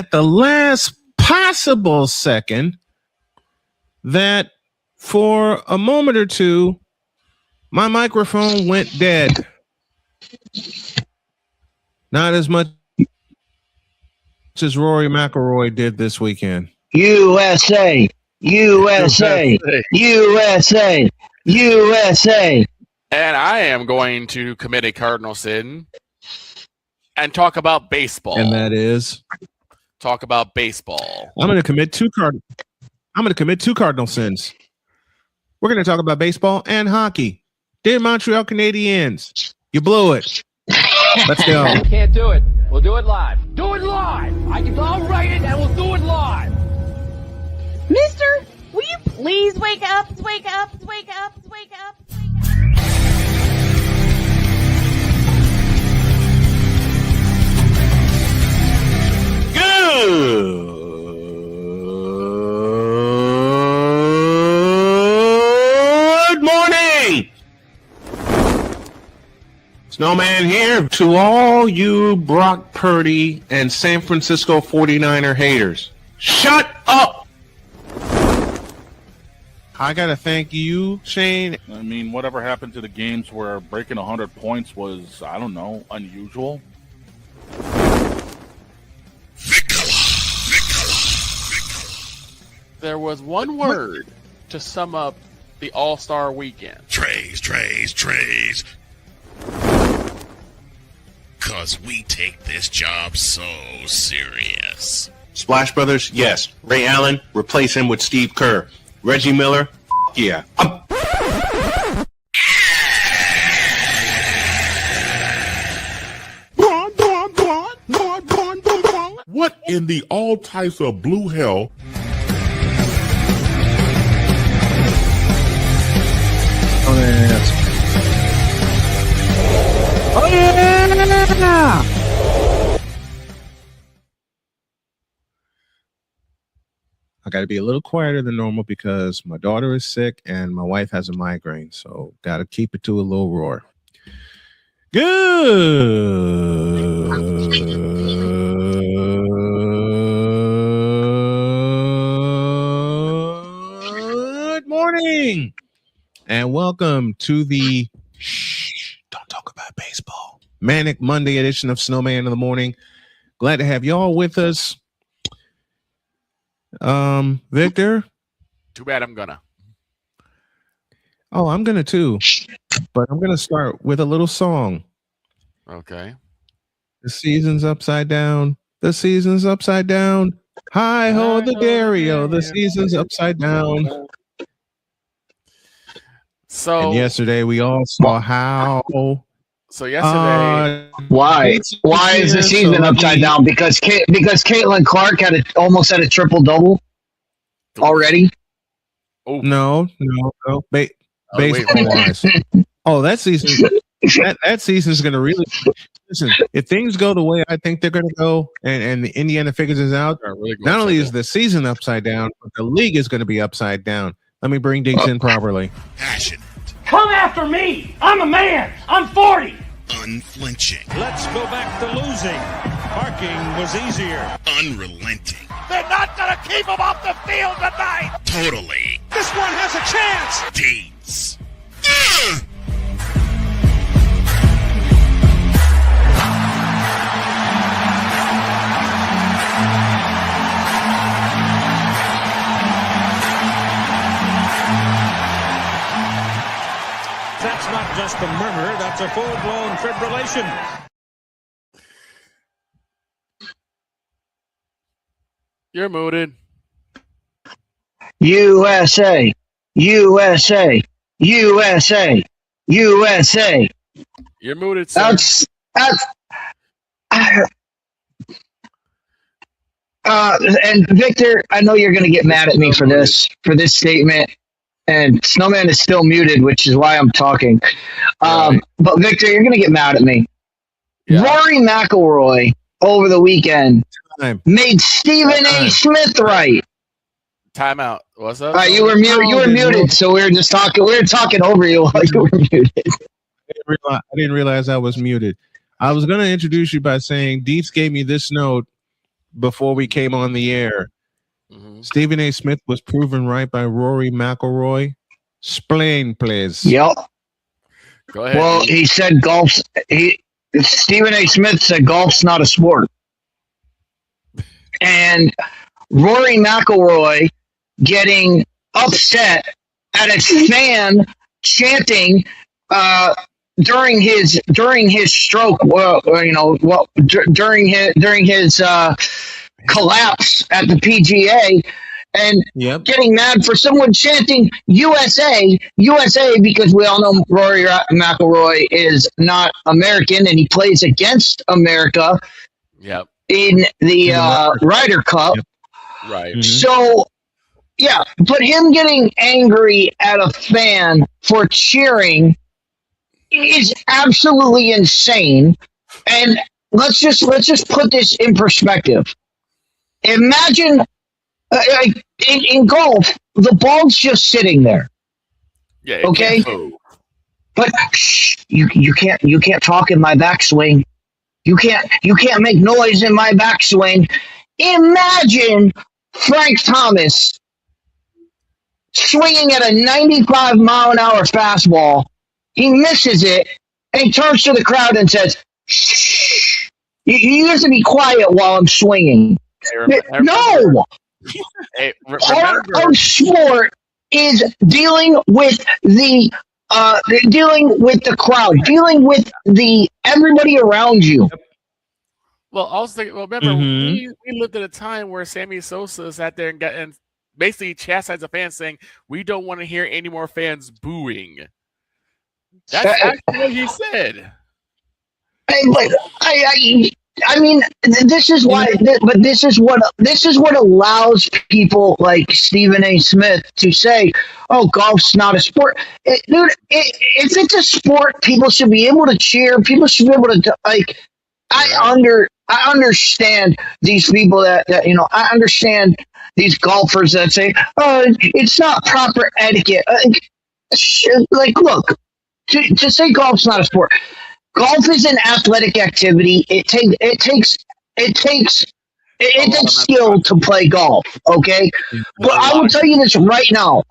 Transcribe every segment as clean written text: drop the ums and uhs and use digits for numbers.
at the last possible second that for a moment or two, my microphone went dead. Not as much as Rory McIlroy did this weekend. USA, USA, USA, USA. And I am going to commit a cardinal sin and talk about baseball. And that is talk about baseball. I'm going to commit two cardinal sins. We're going to talk about baseball and hockey. Dear Montreal Canadiens, you blew it. Let's go. Can't do it. We'll do it live. Do it live. I'll write it and we'll do it live. Mister, will you please wake up? Wake up, wake up, wake up, wake up. Good morning. Snowman here to all you Brock Purdy and San Francisco 49er haters. Shut up! I gotta thank you, Shane. I mean, whatever happened to the games where breaking 100 points was, I don't know, unusual? There was one word to sum up the All-Star weekend. Trays. Cause we take this job so serious. Splash Brothers, yes. Ray Allen, replace him with Steve Kerr. Reggie Miller, yeah. What in the all types of blue hell? Oh, yeah! I got to be a little quieter than normal because my daughter is sick and my wife has a migraine. So got to keep it to a low roar. Good morning and welcome to the Don't Talk About Baseball Manic Monday edition of Snowman in the Morning. Glad to have y'all with us. Victor? Too bad I'm gonna. Oh, I'm gonna too. But I'm gonna start with a little song. Okay. The season's upside down. The season's upside down. Hi ho the Dario. The season's upside down. So And yesterday we all saw how So yesterday, Why is the season upside down? Because Caitlin Clark almost had a triple double already. No. Baseball wise. Oh, that season. That season's going to really listen. If things go the way I think they're going to go, and the Indiana figures this out, not only is the season upside down, but the league is going to be upside down. Let me bring Diggs in properly. Passionate. Come after me. I'm a man. I'm 40. Unflinching. Let's go back to losing. Parking was easier. Unrelenting. They're not going to keep him off the field tonight. Totally. This one has a chance. Deeds. That's not just a murmur, that's a full-blown fibrillation. you're muted. USA, USA, USA, USA. You're muted, sir. And Victor, I know you're going to get mad at me for this statement. And Snowman is still muted, which is why I'm talking. But Victor, you're going to get mad at me. Yeah. Rory McIlroy over the weekend made Stephen A. Smith right. Timeout. What's up? You were muted. You were muted, so we were just talking. We were talking over you while you were muted. I didn't realize I was muted. I was going to introduce you by saying Dietz gave me this note before we came on the air. Mhm. Stephen A. Smith was proven right by Rory McIlroy. Explain, please. Yep. Go ahead. Well, he said Stephen A. Smith said golf's not a sport. And Rory McIlroy getting upset at a fan chanting during his stroke, during his collapse at the PGA, and getting mad for someone chanting USA because we all know Rory McIlroy is not American and he plays against America. Yep. In the Ryder Cup. Yep. Right. Mm-hmm. So, yeah, but him getting angry at a fan for cheering is absolutely insane. And let's just put this in perspective. Imagine in golf, the ball's just sitting there. Yeah. Okay. But you can't talk in my backswing. You can't make noise in my backswing. Imagine Frank Thomas swinging at a 95-mile-an-hour fastball. He misses it, and he turns to the crowd and says, "Shh, you have to be quiet while I'm swinging." No! Part of sport is dealing with the crowd, dealing with everybody around you. Well, also, remember, we lived at a time where Sammy Sosa sat there and basically chastised the fans, saying, "We don't want to hear any more fans booing." That's actually what he said. I mean, this is why. But this is what allows people like Stephen A. Smith to say, "Oh, golf's not a sport." Dude, if it's a sport, people should be able to cheer. People should be able to like. I understand these people that I understand these golfers that say, "Oh, it's not proper etiquette." Like, look, to say golf's not a sport. Golf is an athletic activity. It takes skill to play golf. Okay, but I will tell you this right now.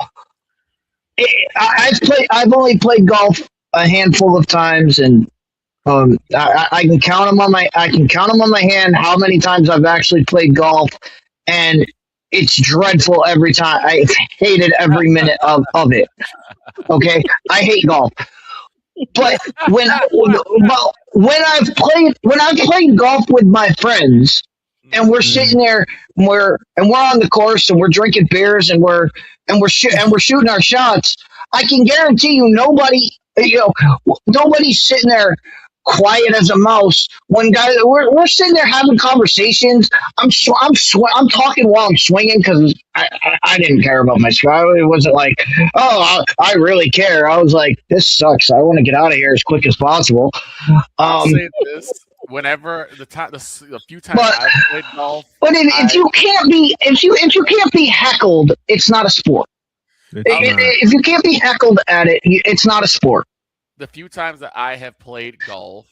I've only played golf a handful of times, and I can count them on my hand how many times I've actually played golf, and it's dreadful every time. I hated every minute of it. Okay, I hate golf. But when I've played golf with my friends, and we're sitting there, and we're on the course, and we're drinking beers, and we're shooting our shots, I can guarantee you nobody's sitting there quiet as a mouse. When guys, we're sitting there having conversations. I'm talking while I'm swinging because I didn't care about my score. It wasn't like, oh, I really care. I was like, this sucks. I want to get out of here as quick as possible. I'll say this: whenever the few times I've played golf, but if you can't be heckled, it's not a sport. If you can't be heckled at it, it's not a sport. The few times that I have played golf,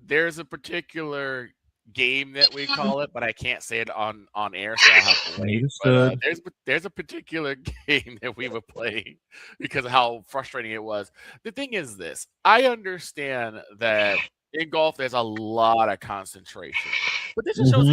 there's a particular game that we call it, but I can't say it on air, so I'll have to wait. But, there's a particular game that we would play because of how frustrating it was. The thing is this: I understand that in golf there's a lot of concentration, but this just shows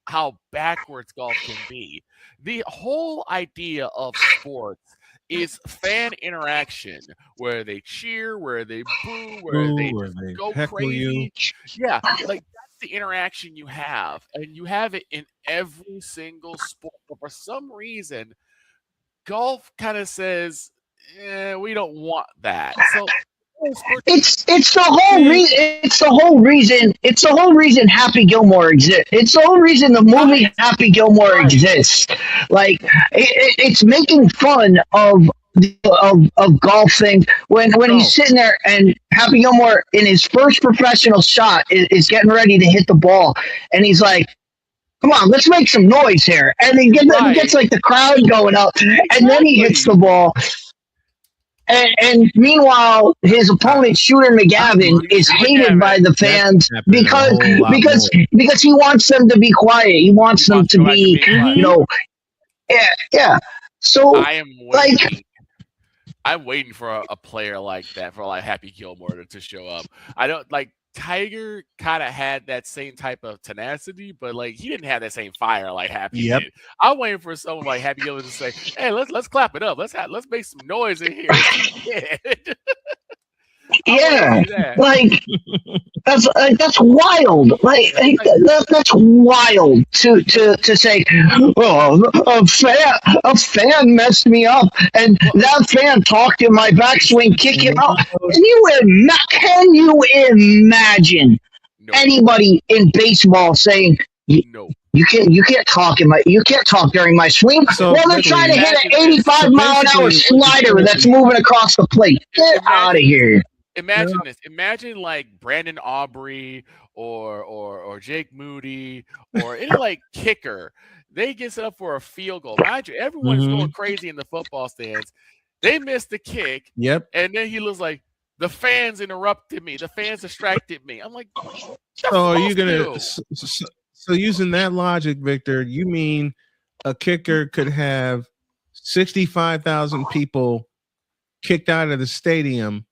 how backwards golf can be. The whole idea of sports is fan interaction, where they cheer, where they boo, where they go crazy. Yeah, like that's the interaction you have, and you have it in every single sport. But for some reason, golf kind of says, we don't want that. So it's the whole reason Happy Gilmore exists. It's the whole reason the movie Happy Gilmore exists. Like it's making fun of golfing when he's sitting there and Happy Gilmore in his first professional shot is getting ready to hit the ball, and he's like, "Come on, let's make some noise here," and he gets like the crowd going up, and then he hits the ball. And meanwhile, his opponent, Shooter McGavin, is hated by the fans because he wants them to be quiet. He wants them to be, yeah. So I am waiting. I'm waiting for a player like that, for like Happy Gilmore to show up. I don't like Tiger kind of had that same type of tenacity, but like he didn't have that same fire like Happy did. I'm waiting for someone like Happy Gilmore to say, "Hey, let's clap it up. Let's make some noise in here." Yeah, like that's wild. That's wild to say. Oh, a fan messed me up, and that fan talked in my backswing, kick him out. Can you imagine anybody in baseball saying you can't talk during my swing? So well, they're trying to hit an 85-mile-an-hour slider that's moving across the plate. Get out of here. Imagine this. Imagine like Brandon Aubrey or Jake Moody or any like kicker. They get set up for a field goal. Mind you, everyone's going crazy in the football stands. They missed the kick. Yep. And then he looks like the fans interrupted me. The fans distracted me. I'm like, so are you gonna? So using that logic, Victor, you mean a kicker could have 65,000 people kicked out of the stadium?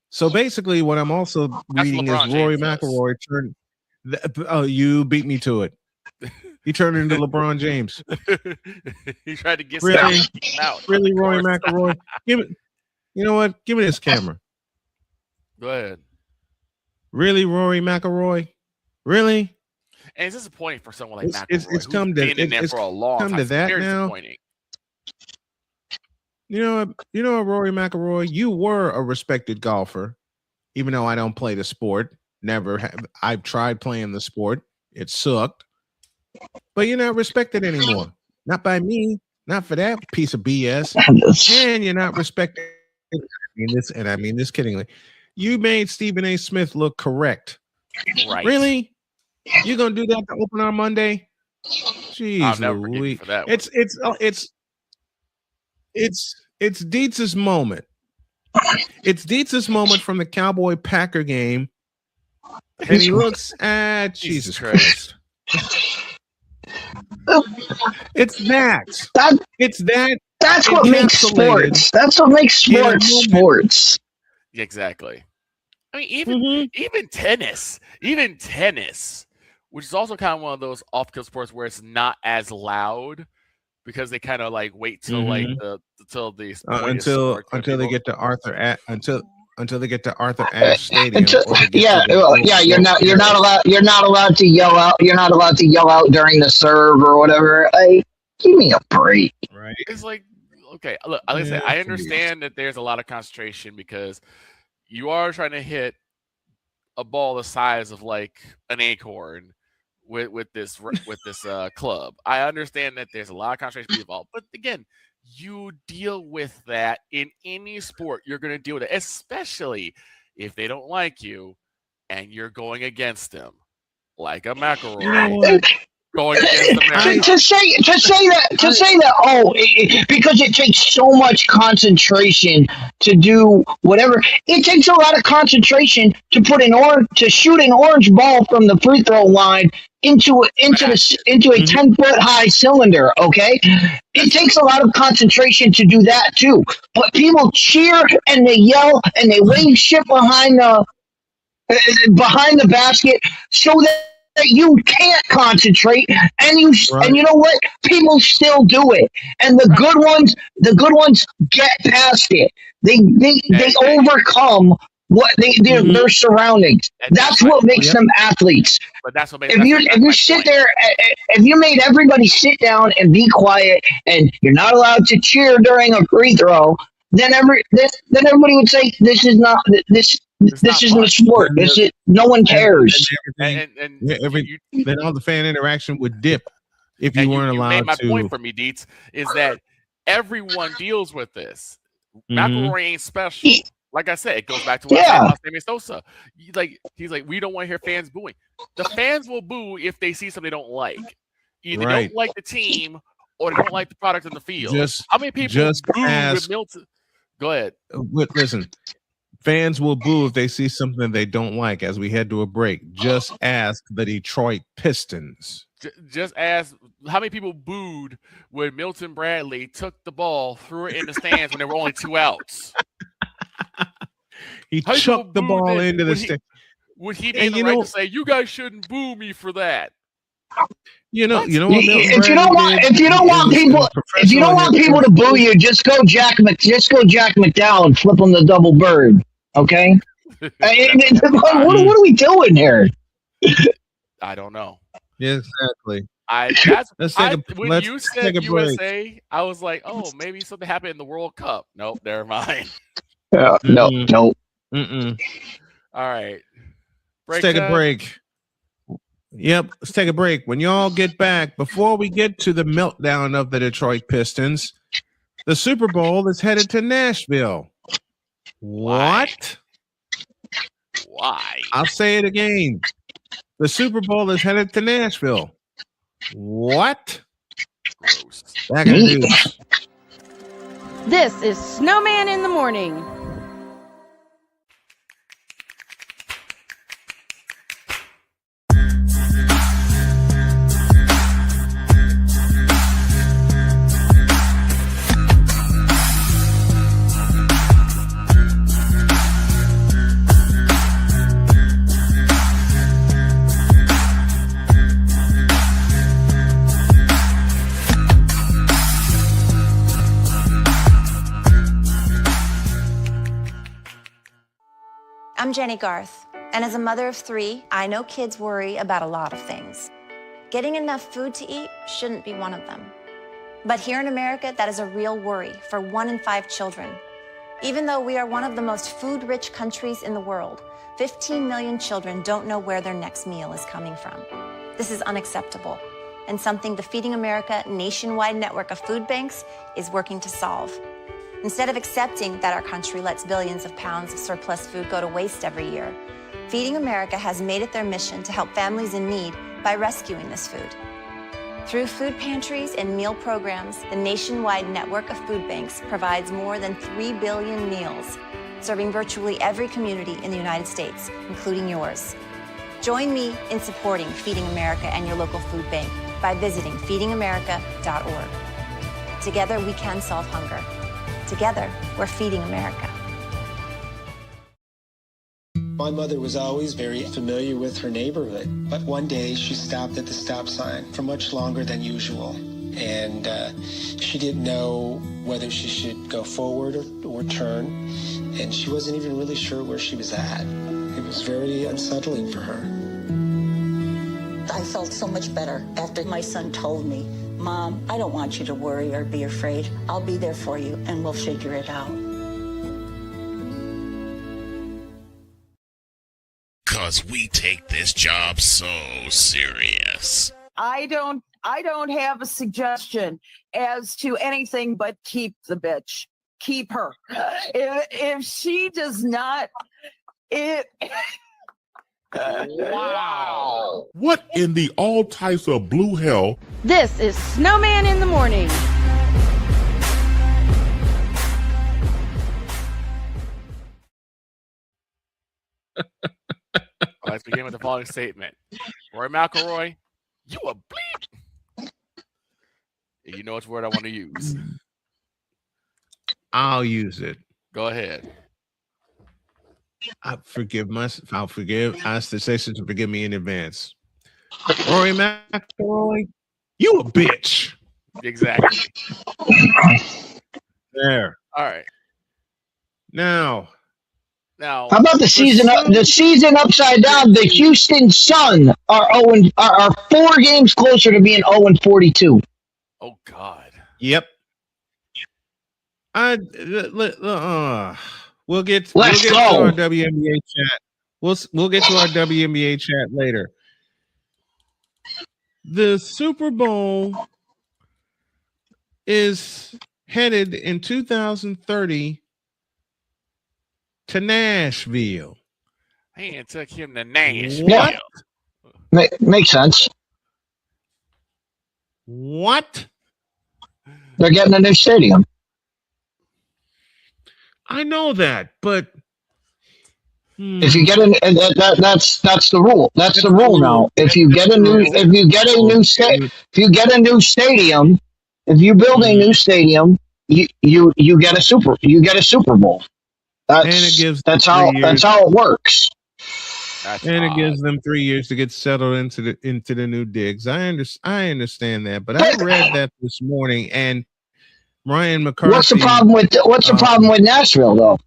So basically, what I'm also reading is Rory McIlroy turned. Oh, you beat me to it. He turned into LeBron James. He tried to get out. Really, Rory McIlroy. You know what? Give me this camera. Go ahead. Really, Rory McIlroy? Really? And it's disappointing for someone like McIlroy. It's come to been in there for a long time. To that now. You know, Rory McIlroy, you were a respected golfer, even though I don't play the sport. Never have. I've tried playing the sport. It sucked. But you're not respected anymore. Not by me. Not for that piece of BS. And you're not respected. I mean this kiddingly. You made Stephen A. Smith look correct. Right. Really? You're gonna do that to open on Monday? Jeez, I'll never forgive you for that one. It's Dietz's moment. It's Dietz's moment from the Cowboy Packer game. And he looks at Jesus Christ. It's that. That's what makes sports. That's what makes sports. Exactly. I mean, even tennis, which is also kind of one of those off-field sports where it's not as loud because they kind of like wait till like until they get to until they get to Arthur Ashe Stadium. You're not allowed to yell out. You're not allowed to yell out during the serve or whatever. Give me a break. Right. It's like, okay, look, like I said, I understand that there's a lot of concentration because you are trying to hit a ball the size of like an acorn with this club. I understand that there's a lot of concentration involved, but again, you deal with that in any sport. You're going to deal with it, especially if they don't like you and you're going against them, like a McElroy. Going against to say that because it takes so much concentration to do whatever. It takes a lot of concentration to shoot an orange ball from the free throw line into a 10-foot high cylinder. Okay, it takes a lot of concentration to do that too. But people cheer and they yell and they wave shit behind the basket so that you can't concentrate, and you know what? People still do it, and the good ones get past it. They overcome their surroundings. That's what makes them athletes. But that's what makes if you sit there, if you made everybody sit down and be quiet, and you're not allowed to cheer during a free throw, then everybody would say this is not this. This isn't a sport. No one cares. Then all the fan interaction would dip if you weren't allowed to. My point for me, Dietz, is that everyone deals with this. McElroy ain't special. Like I said, it goes back to what I said about Sosa. He's like, we don't want to hear fans booing. The fans will boo if they see something they don't like. Either they don't like the team or they don't like the product in the field. How many people boo with Milton? Go ahead. Listen, fans will boo if they see something they don't like. As we head to a break, just ask the Detroit Pistons. Just ask how many people booed when Milton Bradley took the ball, threw it in the stands when there were only 2 outs. He chucked the ball into the stands. Would he be in the right to say, "You guys shouldn't boo me for that"? You know what? If you don't want people to boo you, just go Jack McDowell and flip him the double bird. Okay. What are we doing here? I don't know. Yeah, exactly. When you said USA, I was like, oh, maybe something happened in the World Cup. Nope, never mind. No. Mm-mm. All right. Let's take a break. Yep, let's take a break. When y'all get back, before we get to the meltdown of the Detroit Pistons, the Super Bowl is headed to Nashville. What? Why? I'll say it again. The Super Bowl is headed to Nashville. What? Gross. Back in the news. This is Snowman in the Morning. I'm Jenny Garth, and as a mother of 3, I know kids worry about a lot of things. Getting enough food to eat shouldn't be one of them. But here in America, that is a real worry for 1 in 5 children. Even though we are one of the most food-rich countries in the world, 15 million children don't know where their next meal is coming from. This is unacceptable, and something the Feeding America nationwide network of food banks is working to solve. Instead of accepting that our country lets billions of pounds of surplus food go to waste every year, Feeding America has made it their mission to help families in need by rescuing this food. Through food pantries and meal programs, the nationwide network of food banks provides more than 3 billion meals, serving virtually every community in the United States, including yours. Join me in supporting Feeding America and your local food bank by visiting feedingamerica.org. Together, we can solve hunger. Together, we're Feeding America. My mother was always very familiar with her neighborhood, but one day she stopped at the stop sign for much longer than usual, and she didn't know whether she should go forward or turn, and she wasn't even really sure where she was at. It was very unsettling for her. I felt so much better after my son told me, "Mom, I don't want you to worry or be afraid. I'll be there for you, and we'll figure it out." 'Cause we take this job so serious. I don't have a suggestion as to anything but keep the bitch. Keep her. If she does not, wow. What in the all types of blue hell? This is Snowman in the Morning. Let's begin with the following statement. Roy McIlroy, you a bleep. You know which word I want to use. I'll use it. Go ahead. I'll ask the station to forgive me in advance. Rory McIlroy, you a bitch. Exactly. There. All right. Now, how about the season upside down? The Houston Sun are 4 games closer to being 0-42. Oh God. Yep. We'll get to our WNBA chat. We'll get to our WNBA chat later. The Super Bowl is headed in 2030 to Nashville. Man, took him to Nashville. Yeah. Makes sense. What? They're getting a new stadium. I know that, but if you get that's the rule. That's the rule now. If you get a new stadium, if you build a new stadium, you get a Super Bowl. That's how it works. It gives them 3 years to get settled into the new digs. I understand that, but I read that this morning, and Ryan McCarthy. What's the problem with Nashville though?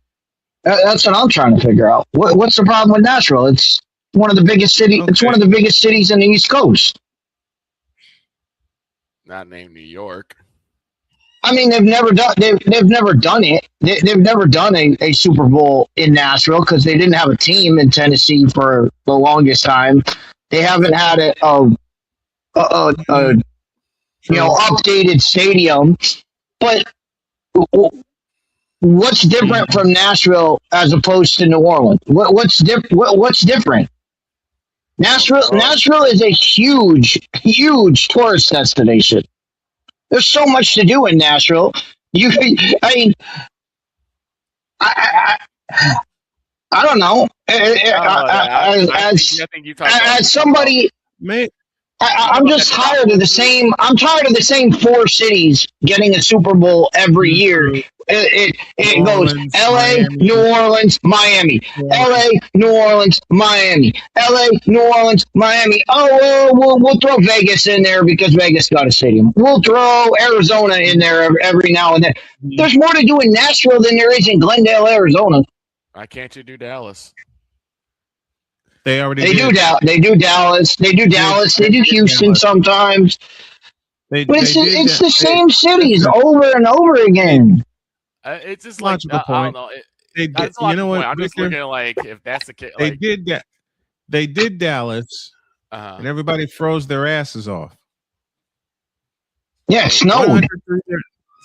That's what I'm trying to figure out. What's the problem with Nashville? It's one of the biggest cities. Okay. It's one of the biggest cities in the East Coast. Not named New York. I mean, they've never done it. They've never done a Super Bowl in Nashville because they didn't have a team in Tennessee for the longest time. They haven't had updated stadium. But what's different from Nashville as opposed to New Orleans? What's different? Nashville is a huge tourist destination. There's so much to do in Nashville. I don't know. As somebody, I'm just tired of the same. I'm tired of the same 4 cities getting a Super Bowl every year. It goes L.A., New Orleans, Miami. L.A., New Orleans, Miami. L.A., New Orleans, Miami. Oh, we'll throw Vegas in there because Vegas got a stadium. We'll throw Arizona in there every now and then. There's more to do in Nashville than there is in Glendale, Arizona. Why can't you do Dallas? They already do Dallas. They do Dallas. They do Houston sometimes. But it's the same cities over and over again. It's just logical point. I don't know. You know what? I'm just looking like if that's the case. They did that. They did Dallas, and everybody froze their asses off. Yeah, it snowed.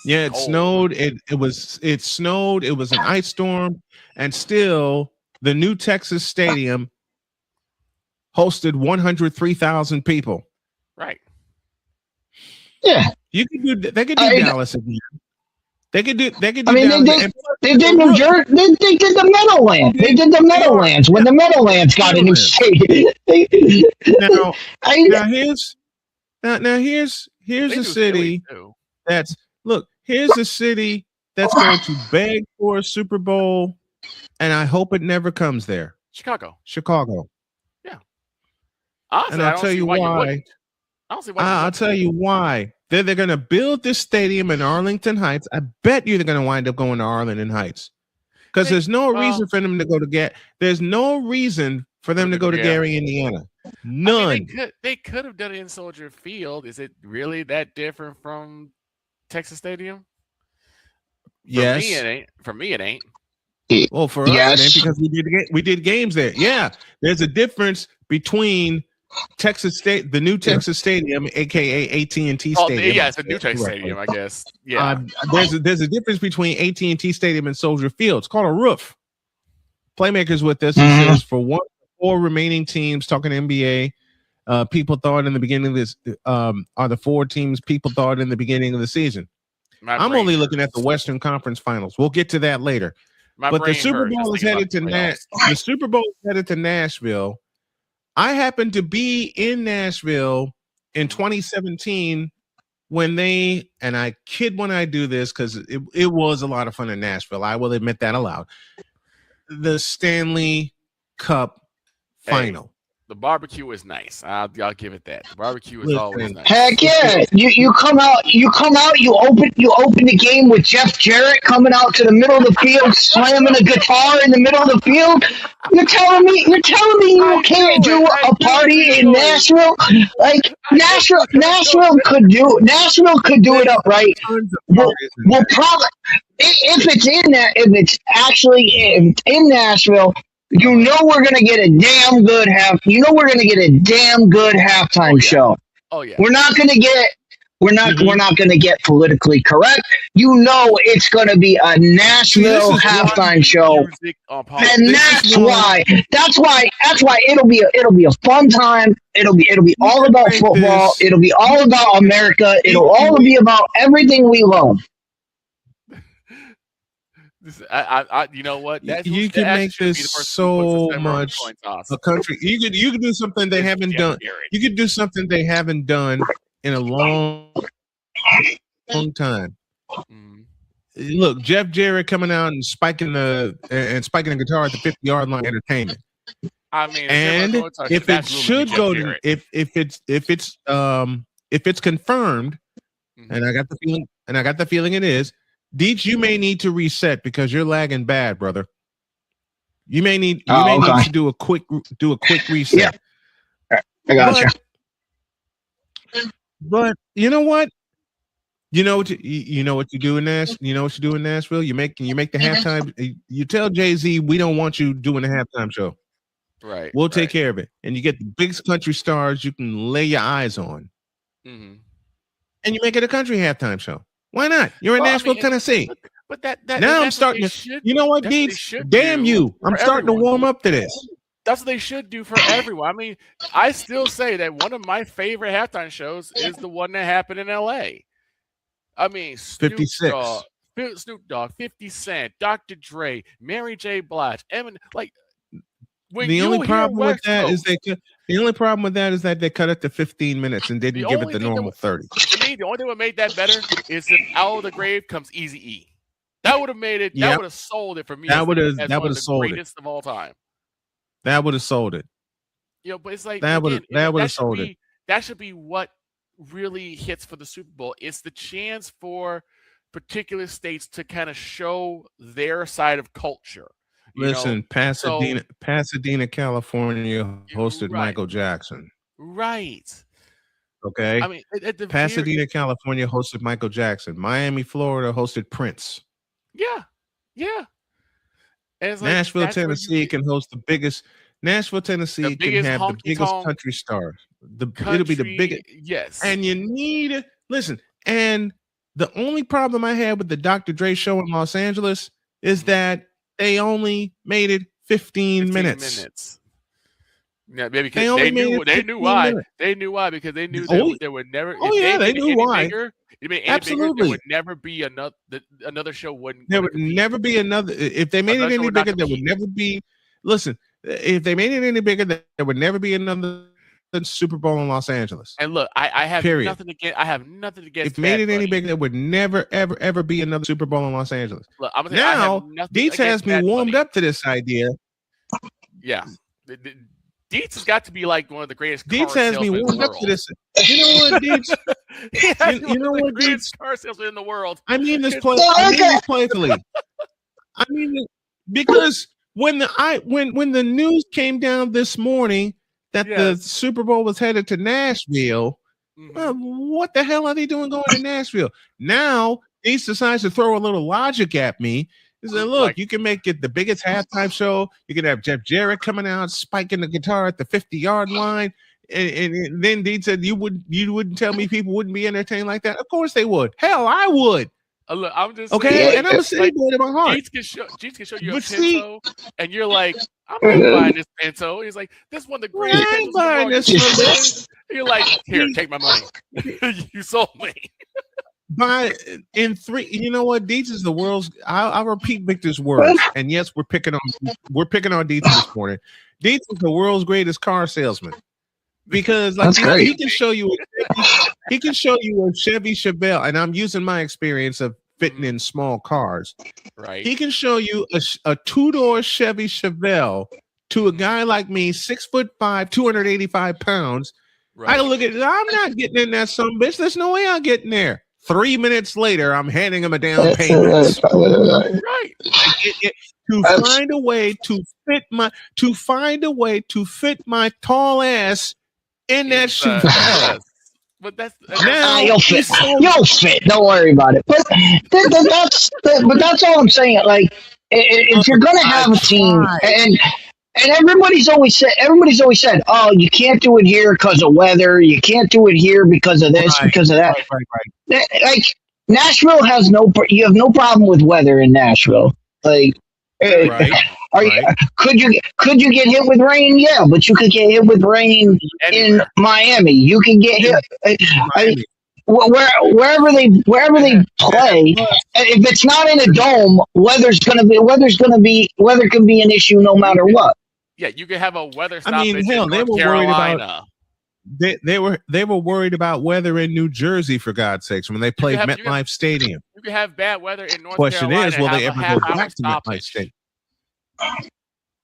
Yeah, it snowed. It snowed. It was an ice storm, and still the new Texas Stadium hosted 103,000 people. Right. Yeah. You could do. They could do Dallas again. They could do. I mean, they did New Jersey. They did the Meadowlands. They did the Meadowlands when the Meadowlands got a new stadium. Now here's a city that's here's a city that's going to beg for a Super Bowl, and I hope it never comes there. Chicago. Yeah. Honestly, and I'll tell you why. I'll tell you why. They're going to build this stadium in Arlington Heights. I bet you they're going to wind up going to Arlington Heights because there's no reason for them to go to There's no reason for them to go to Gary, Indiana. None. I mean, they could have done it in Soldier Field. Is it really that different from Texas Stadium? Yes. For me, it ain't. Well, for us, it ain't because we did games there. Yeah, there's a difference between Texas State, the new Texas Stadium, aka AT&T Stadium. Yeah, it's a new Texas Stadium, I guess. Yeah, there's a difference between AT&T Stadium and Soldier Field. It's called a roof. Playmakers with this. It says for 4 remaining teams. Talking NBA, people thought in the beginning of this are the 4 teams people thought in the beginning of the season. I'm only looking at the Western Conference Finals. We'll get to that later. But the Super Bowl is headed to the Super Bowl is headed to Nashville. I happened to be in Nashville in 2017 when and I kid when I do this because it was a lot of fun in Nashville. I will admit that aloud. The Stanley Cup final. The barbecue was nice. I'll give it that. The barbecue is always nice. Heck yeah! You come out. You open the game with Jeff Jarrett coming out to the middle of the field, slamming a guitar in the middle of the field. You're telling me you can't do a party in Nashville? Like Nashville could do it up right. We'll probably if it's actually in Nashville. You know we're gonna get a damn good halftime show. Oh yeah. We're not gonna get politically correct. You know it's gonna be a Nashville halftime show, and that's why it'll be a fun time. It'll be all about football. It'll be all about America. It'll all be about everything we love. You know what? You can make this so much a country. You could do something they haven't done. You could do something they haven't done in a long time. Look, Jeff Jarrett coming out and spiking the guitar at the 50-yard line. Entertainment. I mean, and if it should go to if it's confirmed, and I got the feeling it is, Deets, you may need to reset because you're lagging bad, brother. You may need to do a quick reset. Yeah, I got you. But you know what? You know what you do in Nashville. You know what you do in Nashville. You make the halftime. You tell Jay-Z we don't want you doing the halftime show. Right. We'll take care of it, and you get the biggest country stars you can lay your eyes on, and you make it a country halftime show. Why not? You're in Nashville, Tennessee. But that now I'm starting to. You know what, Deets? Damn you! I'm starting to warm up to this. That's what they should do for everyone. I mean, I still say that one of my favorite halftime shows is the one that happened in L.A. I mean, Snoop Dogg, 50 Cent, Dr. Dre, Mary J. Blige, Eminem. Like, the only problem with that is that they cut it to 15 minutes and didn't give it the normal 30. To me, the only thing that made that better is if Out of the Grave comes Eazy-E. That would have made it. That would have sold it for me. That would have sold it. Greatest of all time. That would have sold it. You know, but it's like that would have sold it. That should be what really hits for the Super Bowl. It's the chance for particular states to kind of show their side of culture. Listen, Pasadena, California hosted Michael Jackson. Right. Okay. I mean, Pasadena, California hosted Michael Jackson. Miami, Florida hosted Prince. Yeah. Yeah. And Nashville, Tennessee can host the biggest. Nashville, Tennessee can have the biggest country stars. It'll be the biggest. Yes. And you need listen. And the only problem I had with the Dr. Dre show in Los Angeles is that they only made it 15 minutes. Yeah, maybe because they knew why. Minutes. They knew why because they knew there would never. They knew why. Absolutely, there would never be another show. There would never be another. If they made it any bigger, there would never be. Listen, if they made it any bigger, there would never be another Super Bowl in Los Angeles. And look, I have nothing against. I have nothing against. If made it any bigger, there would never, ever be another Super Bowl in Los Angeles. Look, now, Deets has me warmed up to this idea. Yeah, Deets has got to be like one of the greatest. Deets has me warmed up to this. You know what, Deets? you know what, Deets? Car salesman in the world. I mean this playfully. I mean because when the news came down this morning that the Super Bowl was headed to Nashville, what the hell are they doing going to Nashville? Now Deets decides to throw a little logic at me. He said, look, you can make it the biggest halftime show. You can have Jeff Jarrett coming out, spiking the guitar at the 50-yard line. And then Deets said, you wouldn't tell me people wouldn't be entertained like that? Of course they would. Hell, I would. Look, I'm just okay, saying, and I'm a city boy in my heart. Deets can show you a Pinto, and you're like, I'm not buying this Pinto. He's like, this one of the greatest. I ain't buying this. You're like, here, take my money. You sold me. In 3, you know what? Deets is the world's. I'll repeat Victor's words. And yes, we're picking on Deets this morning. Deets is the world's greatest car salesman because he can show you a Chevy Chevelle, and I'm using my experience of fitting in small cars. Right. He can show you a 2-door Chevy Chevelle to a guy like me, 6'5", 285 pounds. Right. I look at it. I'm not getting in that some bitch. There's no way I'm getting there. 3 minutes later, I'm handing him a down payment. Right. To find a way to fit my tall ass in that Chevelle. But that's you'll fit. You'll fit. Don't worry about it. But that's all I'm saying. Like, if you're gonna have a team, and everybody's always said, oh, you can't do it here because of weather. You can't do it here because of this, because of that. Right. Like Nashville has you have no problem with weather in Nashville. Like, could you get hit with rain? Yeah, but you could get hit with rain in Miami. You can get hit. wherever they play, if it's not in a dome, weather can be an issue no matter what. Yeah, you could have a weather stoppage. I mean, hell, in they North were Carolina. worried about they were worried about weather in New Jersey, for God's sakes, when they played MetLife Stadium. You could have bad weather in North Question Carolina. is, will they ever go back to stoppage. MetLife Stadium?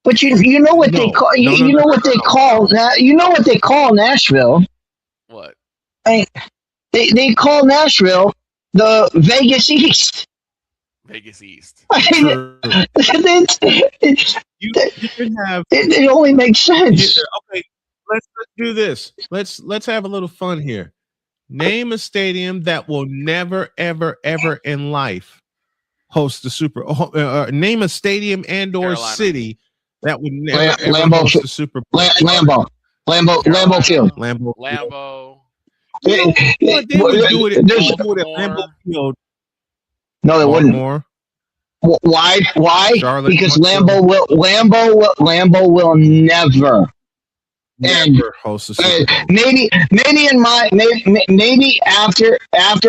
But you know what they call you know what they call Nashville. What? They call Nashville the Vegas East. Vegas East. It only makes sense. Okay, let's do this. Let's have a little fun here. Name a stadium that will never, ever, ever in life host the Super. Name a stadium and/or city that would never ever host the Super Bowl. Lambeau Field. Lambeau. They would do it at Lambeau Field. No, they wouldn't. More. Why? Charlotte, because Lambeau will never host a Super Bowl. Maybe after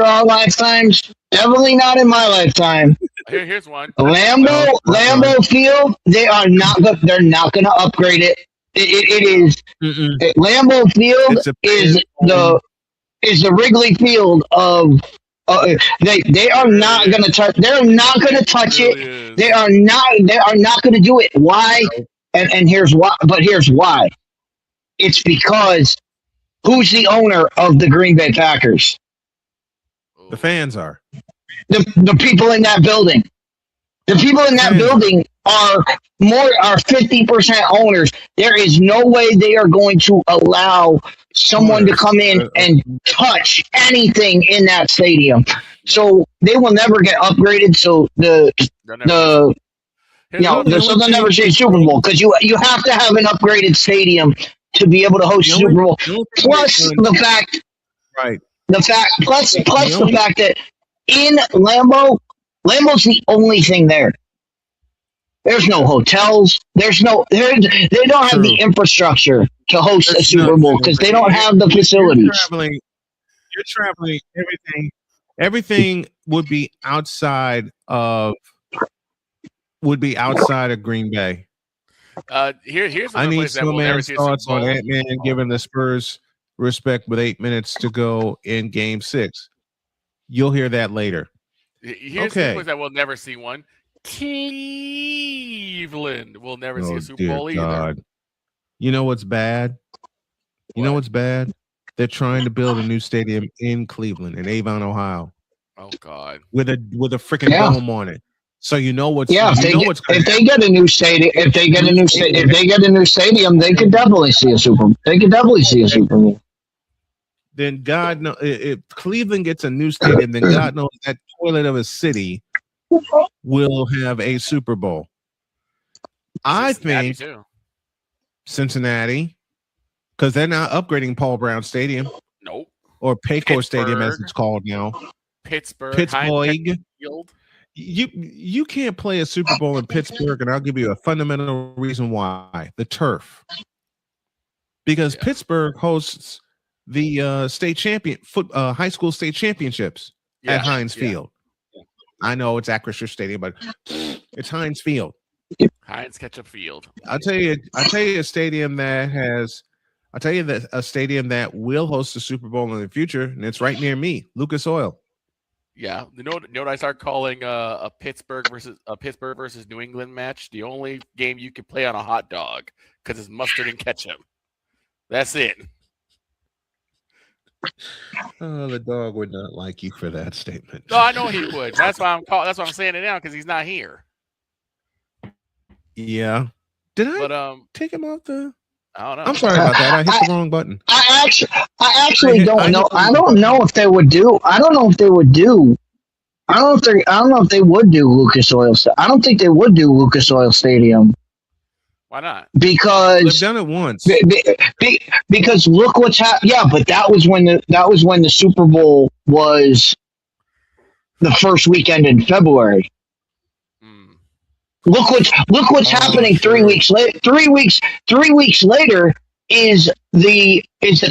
our lifetimes. Definitely not in my lifetime. Here's one. Lambeau Field. They're not going to upgrade it. It is. Lambeau Field is the Wrigley Field of. They are not going to touch. They're not going to touch it. They are not going to do it. Why? And here's why. But here's why. It's because who's the owner of the Green Bay Packers? The fans are. The people in that building. The people in that building are 50% owners. There is no way they are going to allow someone to come in and touch anything in that stadium. So they will never get upgraded. So they'll never say Super Bowl because you have to have an upgraded stadium to be able to host Super Bowl. Plus the fact that in Lambeau's the only thing there. There's no hotels. They don't have the infrastructure to host a Super Bowl because they don't have the facilities. You're traveling. Everything would be outside of Green Bay. Here's I need Snowman's thoughts on Ant-Man giving the Spurs respect with 8 minutes to go in Game 6. You'll hear that later. Here's the place that we'll never see one. Cleveland will never see a Super Bowl either. God. You know what's bad? They're trying to build a new stadium in Cleveland, in Avon, Ohio. Oh God! With a freaking dome on it. So you know what's if they get a new stadium, they could definitely see a Super Bowl. They could definitely see a Super Bowl. Then God knows if Cleveland gets a new stadium, then God knows that toilet of a city will have a Super Bowl. I think Cincinnati, because they're not upgrading Paul Brown Stadium. Nope. Or Paycor Stadium as it's called now. Pittsburgh. You can't play a Super Bowl in Pittsburgh, and I'll give you a fundamental reason why. The turf. Because Pittsburgh hosts the state champion high school state championships at Heinz Field. I know it's Acrisure Stadium, but it's Heinz Field. Heinz Ketchup Field. I'll tell you a stadium that will host the Super Bowl in the future, and it's right near me, Lucas Oil. Yeah, you know what I start calling a Pittsburgh versus New England match? The only game you can play on a hot dog because it's mustard and ketchup. That's it. Oh, the dog would not like you for that statement. No, I know he would. That's why I'm saying it now because he's not here. Yeah. Did I take him off the? I don't know. I'm sorry about that. I hit the wrong button. I actually don't know. I don't know if they would do. I don't know if they would do Lucas Oil. I don't think they would do Lucas Oil Stadium. Why not? Because they've done it once. Because look what's happened. Yeah, but that was when the Super Bowl was the first weekend in February. Look what's happening 3 weeks later. 3 weeks later is the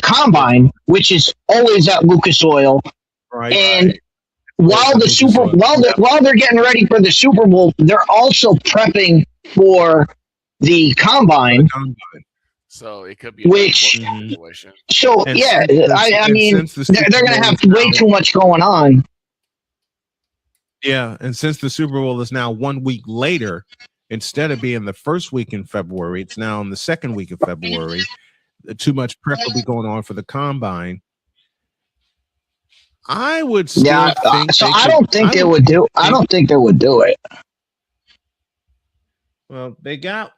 combine, which is always at Lucas Oil. And while they're getting ready for the Super Bowl, they're also prepping for the combine. So it could be situation. So yeah, I mean, they're going to have way too much going on. Yeah, and since the Super Bowl is now 1 week later, instead of being the first week in February, it's now in the second week of February. Too much prep will be going on for the combine. I would still think. So I don't think they would do it. Well, they got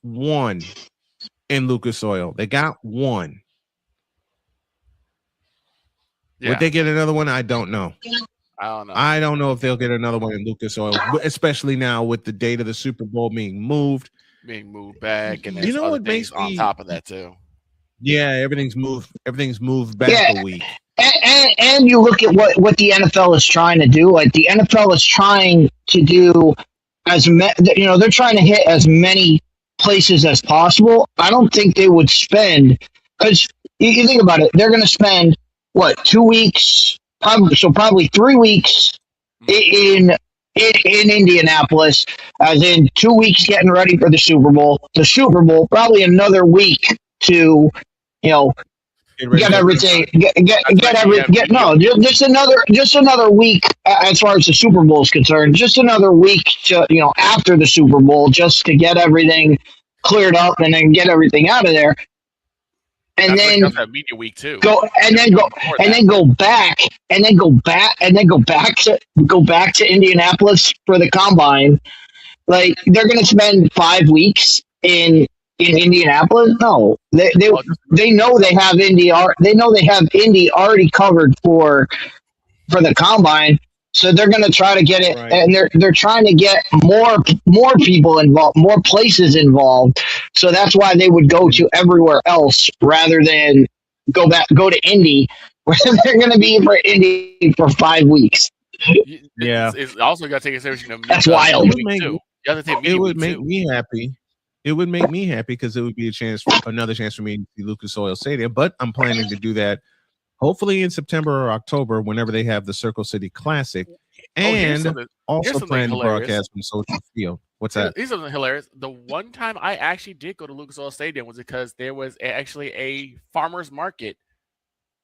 one in Lucas Oil. They got one. Yeah. Would they get another one? I don't know. I don't know if they'll get another one in Lucas Oil, especially now with the date of the Super Bowl being moved back, and there's other things on top of that too. Yeah, everything's moved back a week. And you look at what the NFL is trying to do. Like the NFL is trying to do they're trying to hit as many places as possible. I don't think they would spend, because you think about it, they're going to spend 2 weeks, probably 3 weeks in Indianapolis, as in 2 weeks getting ready for the Super Bowl. The Super Bowl, probably another week to, get everything, just another week as far as the Super Bowl is concerned. Just another week to, after the Super Bowl, just to get everything cleared up and then get everything out of there. And then media week too. Go back to Indianapolis for the combine. Like they're going to spend 5 weeks in Indianapolis. No, they know they have Indy. They know they have Indy already covered for the combine. So they're going to try to get it, and they're trying to get more people involved, more places involved. So that's why they would go to everywhere else rather than go to Indy, where they're going to be for Indy for 5 weeks. Yeah, it's also got to take a serious. That's wild. It would make me happy. It would make me happy because it would be another chance for me to see Lucas Oil Stadium. But I'm planning to do that hopefully in September or October, whenever they have the Circle City Classic, and also plan to broadcast from Social Field. What's that? Here's something hilarious. The one time I actually did go to Lucas Oil Stadium was because there was actually a farmer's market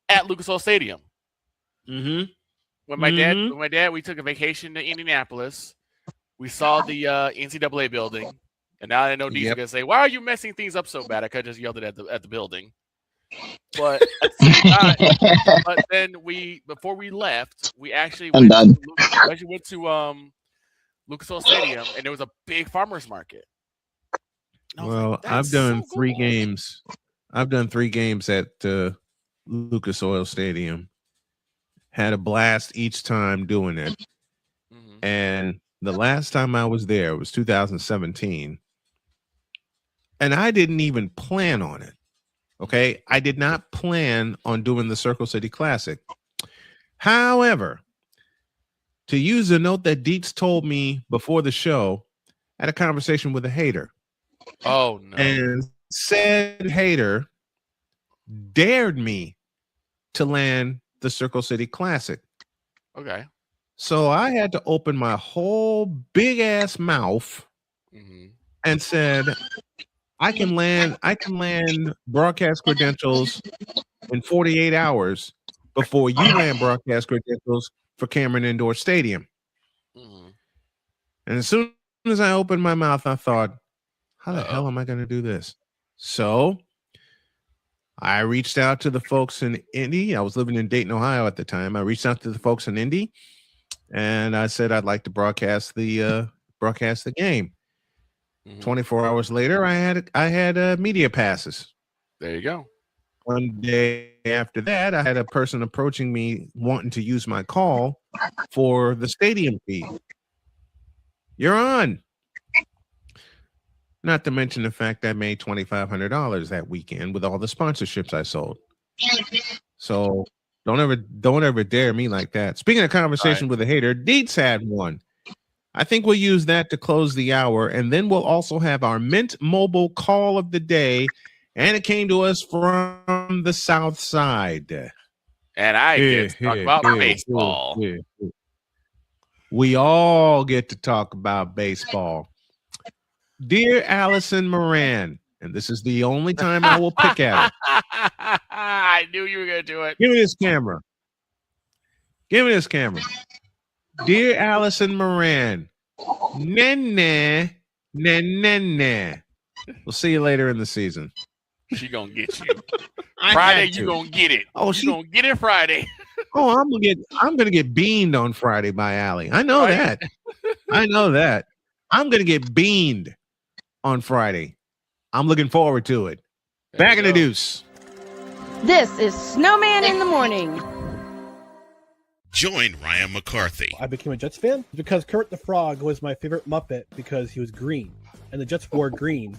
at Lucas Oil Stadium. Mm-hmm. When my dad, we took a vacation to Indianapolis. We saw the NCAA building, and now I know Dee's gonna say, "Why are you messing things up so bad?" I could have just yelled it at the building. But at the same time, then before we left, we actually went to Lucas Oil Stadium, and there was a big farmers market. Well, I've done 3 games. I've done 3 games at Lucas Oil Stadium. Had a blast each time doing it. Mm-hmm. And the last time I was there was 2017. And I didn't even plan on it. Okay, I did not plan on doing the Circle City Classic. However, to use a note that Dietz told me before the show, I had a conversation with a hater. Oh, no. And said hater dared me to land the Circle City Classic. Okay. So I had to open my whole big ass mouth and said, I can land broadcast credentials in 48 hours before you land broadcast credentials for Cameron Indoor Stadium. Mm-hmm. And as soon as I opened my mouth, I thought, how the hell am I going to do this? So I reached out to the folks in Indy. I was living in Dayton, Ohio at the time. I reached out to the folks in Indy, and I said I'd like to broadcast the game. 24 hours later, I had media passes. There you go. One day after that, I had a person approaching me wanting to use my call for the stadium feed. You're on. Not to mention the fact I made $2,500 that weekend with all the sponsorships I sold. So don't ever dare me like that. Speaking of conversation with a hater, Dietz had one. I think we'll use that to close the hour, and then we'll also have our Mint Mobile call of the day, and it came to us from the South Side. And I get to talk about baseball. We all get to talk about baseball. Dear Allison Moran, and this is the only time I will pick at her. I knew you were going to do it. Give me this camera. Give me this camera. Dear Allison Moran, nah. We'll see you later in the season. She gonna get you. Friday, you gonna get it. Oh, she gonna get it Friday. Oh, I'm gonna get beaned on Friday by Allie. I know that. I know that. I'm gonna get beaned on Friday. I'm looking forward to it. Back in the deuce. This is Snowman in the Morning. Join Ryan McCarthy. I became a Jets fan because Kermit the Frog was my favorite Muppet because he was green, and the Jets wore green.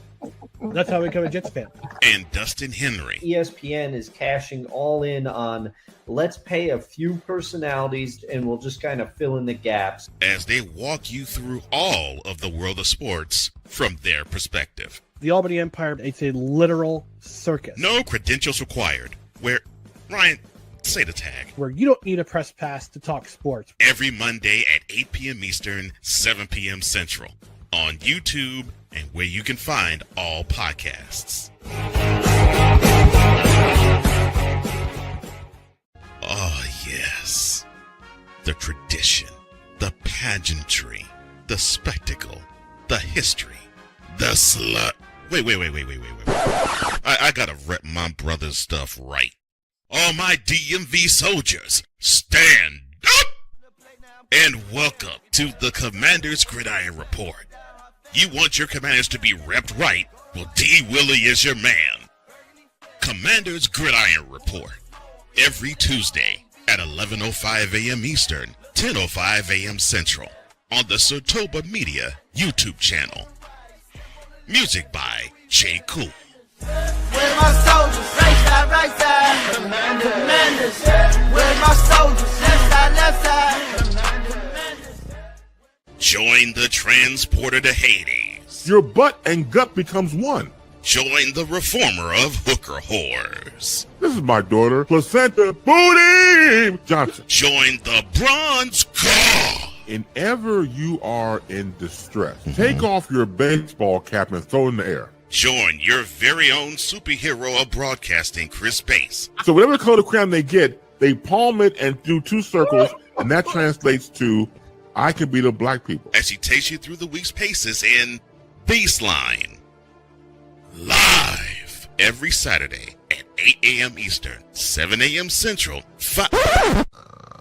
That's how I became a Jets fan. And Dustin Henry. ESPN is cashing all in on let's pay a few personalities and we'll just kind of fill in the gaps. As they walk you through all of the world of sports from their perspective. The Albany Empire, it's a literal circus. No credentials required. Where, Ryan, say the tag. Where you don't need a press pass to talk sports. Every Monday at 8 p.m. Eastern, 7 p.m. Central. On YouTube and where you can find all podcasts. Oh, yes. The tradition, the pageantry, the spectacle, the history, the slut. Wait. I gotta rep my brother's stuff right. All my DMV soldiers, stand up! And welcome to the Commander's Gridiron Report. You want your commanders to be repped right? Well, D. Willie is your man. Commander's Gridiron Report. Every Tuesday at 11:05 a.m. Eastern, 10:05 a.m. Central. On the Sotoba Media YouTube channel. Music by J. Cool. Where's my soldiers? Right side. Commanders. Where's my soldiers? Left side. Join the transporter to Hades. Your butt and gut becomes one. Join the reformer of hooker whores. This is my daughter, Placenta Booty Johnson. Join the bronze car. Whenever you are in distress, take off your baseball cap and throw it in the air. Join your very own superhero of broadcasting, Chris Bass. So whatever color crayon they get, they palm it and do two circles, and that translates to, I can beat up black people. As he takes you through the week's paces in Baseline. Live every Saturday at 8 a.m. Eastern, 7 a.m. Central,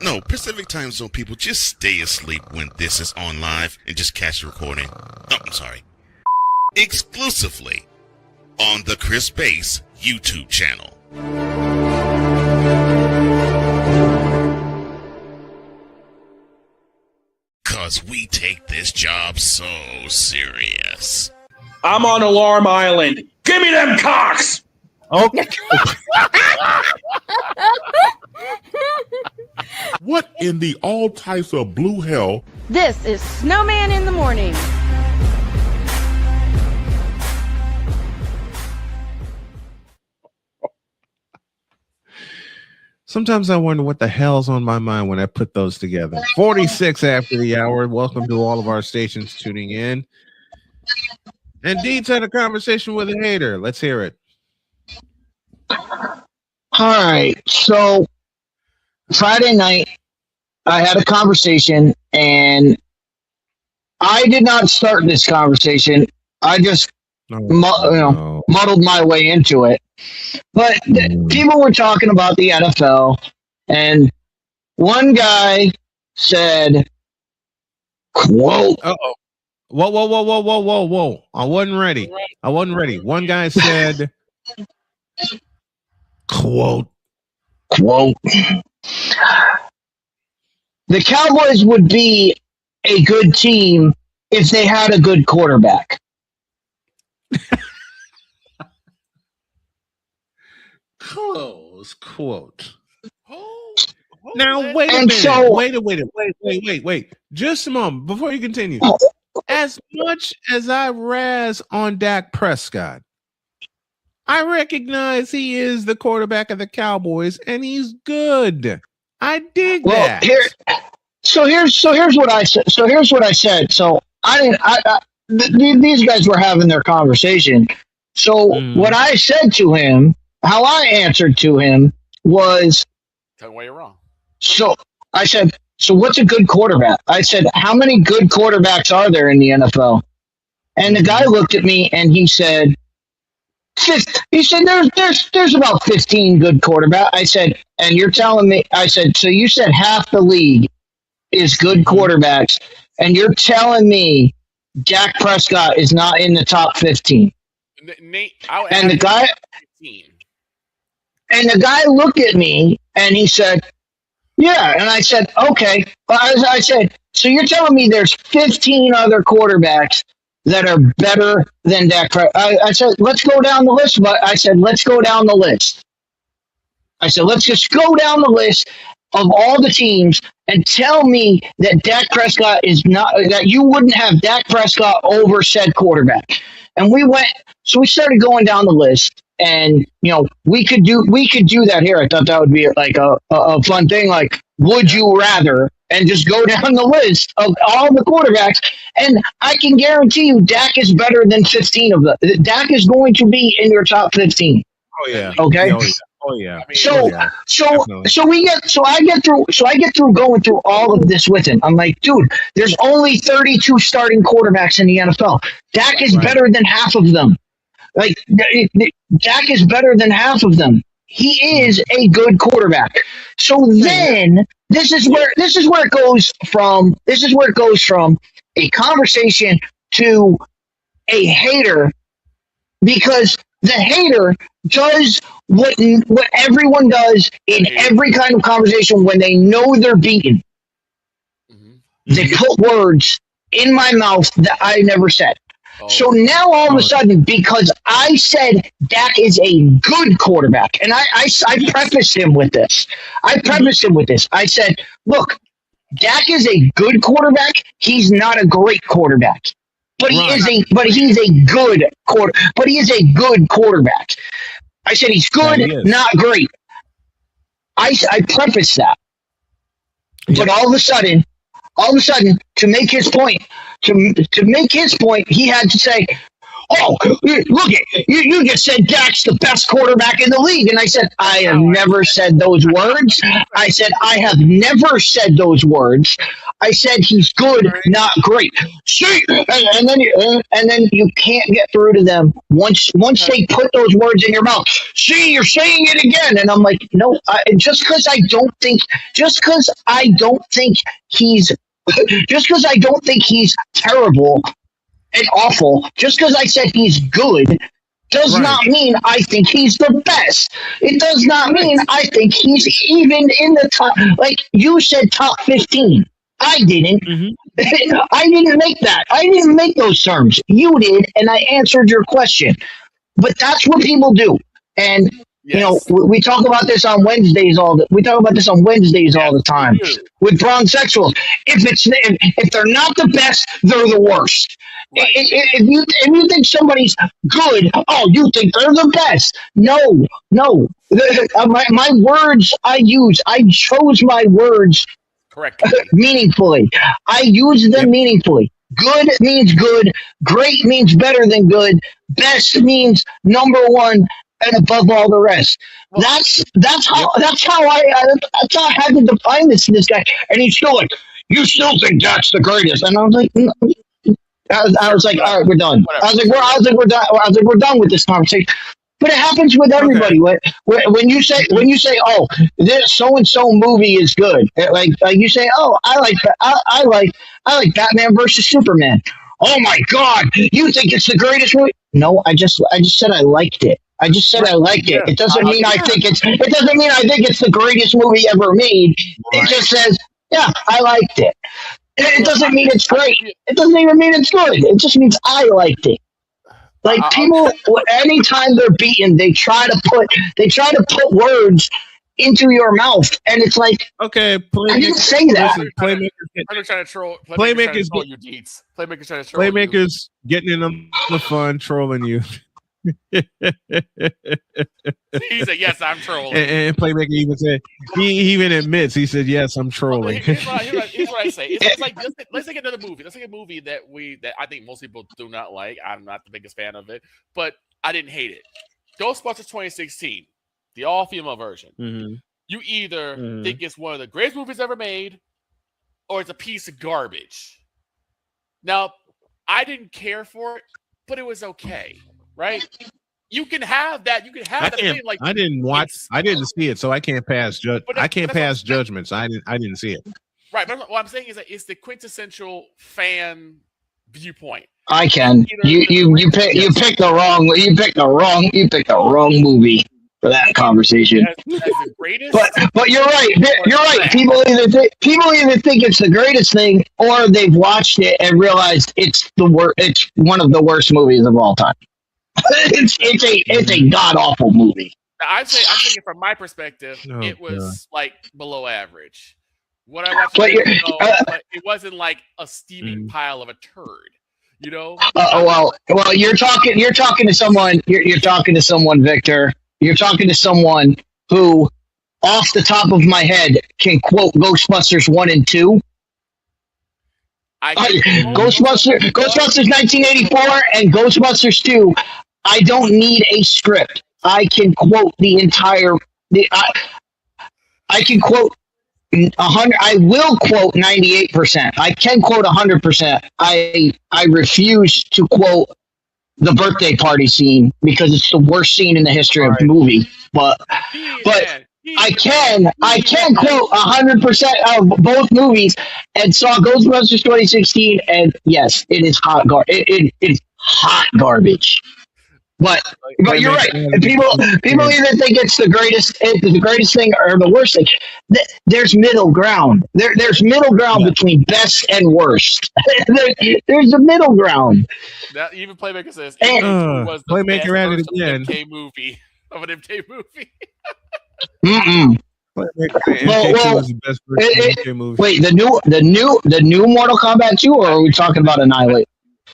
No, Pacific Time Zone people, just stay asleep when this is on live and just catch the recording. Oh, I'm sorry. Exclusively on the Chris Bass YouTube channel. Cause we take this job so serious. I'm on Alarm Island. Give me them cocks! Okay. What in the all types of blue hell? This is Snowman in the Morning. Sometimes I wonder what the hell's on my mind when I put those together. 46 after the hour. Welcome to all of our stations tuning in. And Deeds had a conversation with a hater. Let's hear it. All right. So Friday night, I had a conversation, and I did not start this conversation. I just muddled my way into it. But people were talking about the NFL, and one guy said, quote, uh-oh. Whoa. I wasn't ready. One guy said, quote. The Cowboys would be a good team if they had a good quarterback. Close quote. Now wait a minute. Wait. Just a moment before you continue. As much as I razz on Dak Prescott, I recognize he is the quarterback of the Cowboys, and he's good. I dig that. Here's what I said. So these guys were having their conversation. So what I said to him, how I answered to him was, tell me why you're wrong. So I said, so what's a good quarterback? I said, how many good quarterbacks are there in the NFL? And the guy looked at me and he said, there's about 15 good quarterbacks. I said, and you're telling me, I said, so you said half the league is good quarterbacks, and you're telling me Dak Prescott is not in the top 15. And the guy looked at me and he said, yeah. And I said, okay. I said, so you're telling me there's 15 other quarterbacks that are better than Dak Prescott? I said, let's go down the list. But I said, let's go down the list. I said, let's just go down the list of all the teams and tell me that Dak Prescott is not, that you wouldn't have Dak Prescott over said quarterback. And we started going down the list, and we could do that here. I thought that would be like a fun thing, like would you rather, and just go down the list of all the quarterbacks. And I can guarantee you Dak is better than 15 of them. Dak is going to be in your top 15. Oh yeah. Okay. Oh yeah. I get through going through all of this with him. I'm like, dude, there's only 32 starting quarterbacks in the NFL. Dak is better than half of them. Like, Dak is better than half of them. He is a good quarterback. So then this is where it goes from a conversation to a hater, because the hater does what everyone does in every kind of conversation when they know they're beaten. They put words in my mouth that I never said. So now all of a sudden, because I said Dak is a good quarterback, and I prefaced him with this. I said, look, Dak is a good quarterback. He's not a great quarterback. But he is a good quarterback. I said he's good, not great. I prefaced that. But all of a sudden, to make his point, he had to say, "Oh, look it! You just said Dak's the best quarterback in the league," and I said, "I have never said those words. I said I have never said those words. I said he's good, not great." See, and then you can't get through to them once they put those words in your mouth. See, you're saying it again, and I'm like, no, just because I don't think he's terrible and awful, just because I said he's good, does not mean I think he's the best. It does not mean I think he's even in the top. Like you said, top 15. I didn't. I didn't make that. I didn't make those terms. You did, and I answered your question. But that's what people do. And we talk about this on Wednesdays all the time with transsexuals. If they're not the best, they're the worst. Right. If you think somebody's good, you think they're the best. No. My words I chose my words correctly, meaningfully. I use them meaningfully. Good means good. Great means better than good. Best means number one and above all the rest. That's how I had to define this guy. And he's still like, you still think that's the greatest? And I was like, no. I was like, all right, we're done. I was like, we're done with this conversation. But it happens with everybody. Okay. When you say, oh, this so and so movie is good, like you say, oh, I like Batman versus Superman. Oh my God, you think it's the greatest movie? No, I just said I liked it. I just said I liked it. It doesn't mean I think it's the greatest movie ever made. Right. It just says, yeah, I liked it. It doesn't mean it's great. It doesn't even mean it's good. It just means I liked it. Like people, anytime they're beaten, they try to put words into your mouth, and it's like, okay, I didn't say that. Playmakers trying to troll. Playmakers trying to troll you, Deeds. Playmakers trying to troll you. Playmakers getting in on the fun, trolling you. He's like, yes, I'm trolling. And Playmaker even said, he even admits, he said, yes, I'm trolling. Here's what I say. It's like, let's take another movie. Let's take a movie that I think most people do not like. I'm not the biggest fan of it, but I didn't hate it. Ghostbusters 2016, the all-female version. Mm-hmm. You either think it's one of the greatest movies ever made, or it's a piece of garbage. Now, I didn't care for it, but it was okay, right? You can have that. You can have that thing. Like, I didn't see it, so I can't pass judgments. I didn't see it. Right, but what I'm saying is that it's the quintessential fan viewpoint. I can. You picked the wrong movie for that conversation. As the greatest, but you're right. You're right. People either think it's the greatest thing, or they've watched it and realized it's It's one of the worst movies of all time. it's a god awful movie. I'm thinking from my perspective, it was like below average. What I watched, but it wasn't like a steaming pile of a turd. You know. Well, you're talking to someone. You're talking to someone, Victor. You're talking to someone who, off the top of my head, can quote Ghostbusters 1 and 2. Ghostbusters 1984 and Ghostbusters 2. I don't need a script. I can quote the entire. I can quote 100. I will quote 98%. I can quote 100%. I refuse to quote the birthday party scene because it's the worst scene in the history of the movie. But I can quote 100% of both movies and saw Ghostbusters 2016, and yes, it is hot it is hot garbage. But you're right. People either think it's the greatest thing or the worst thing. There's middle ground. There's middle ground between best and worst. There's a middle ground. That even Playmaker says was the Playmaker at it again. Of an MK movie. Wait, the new Mortal Kombat 2, or are we talking about Annihilate?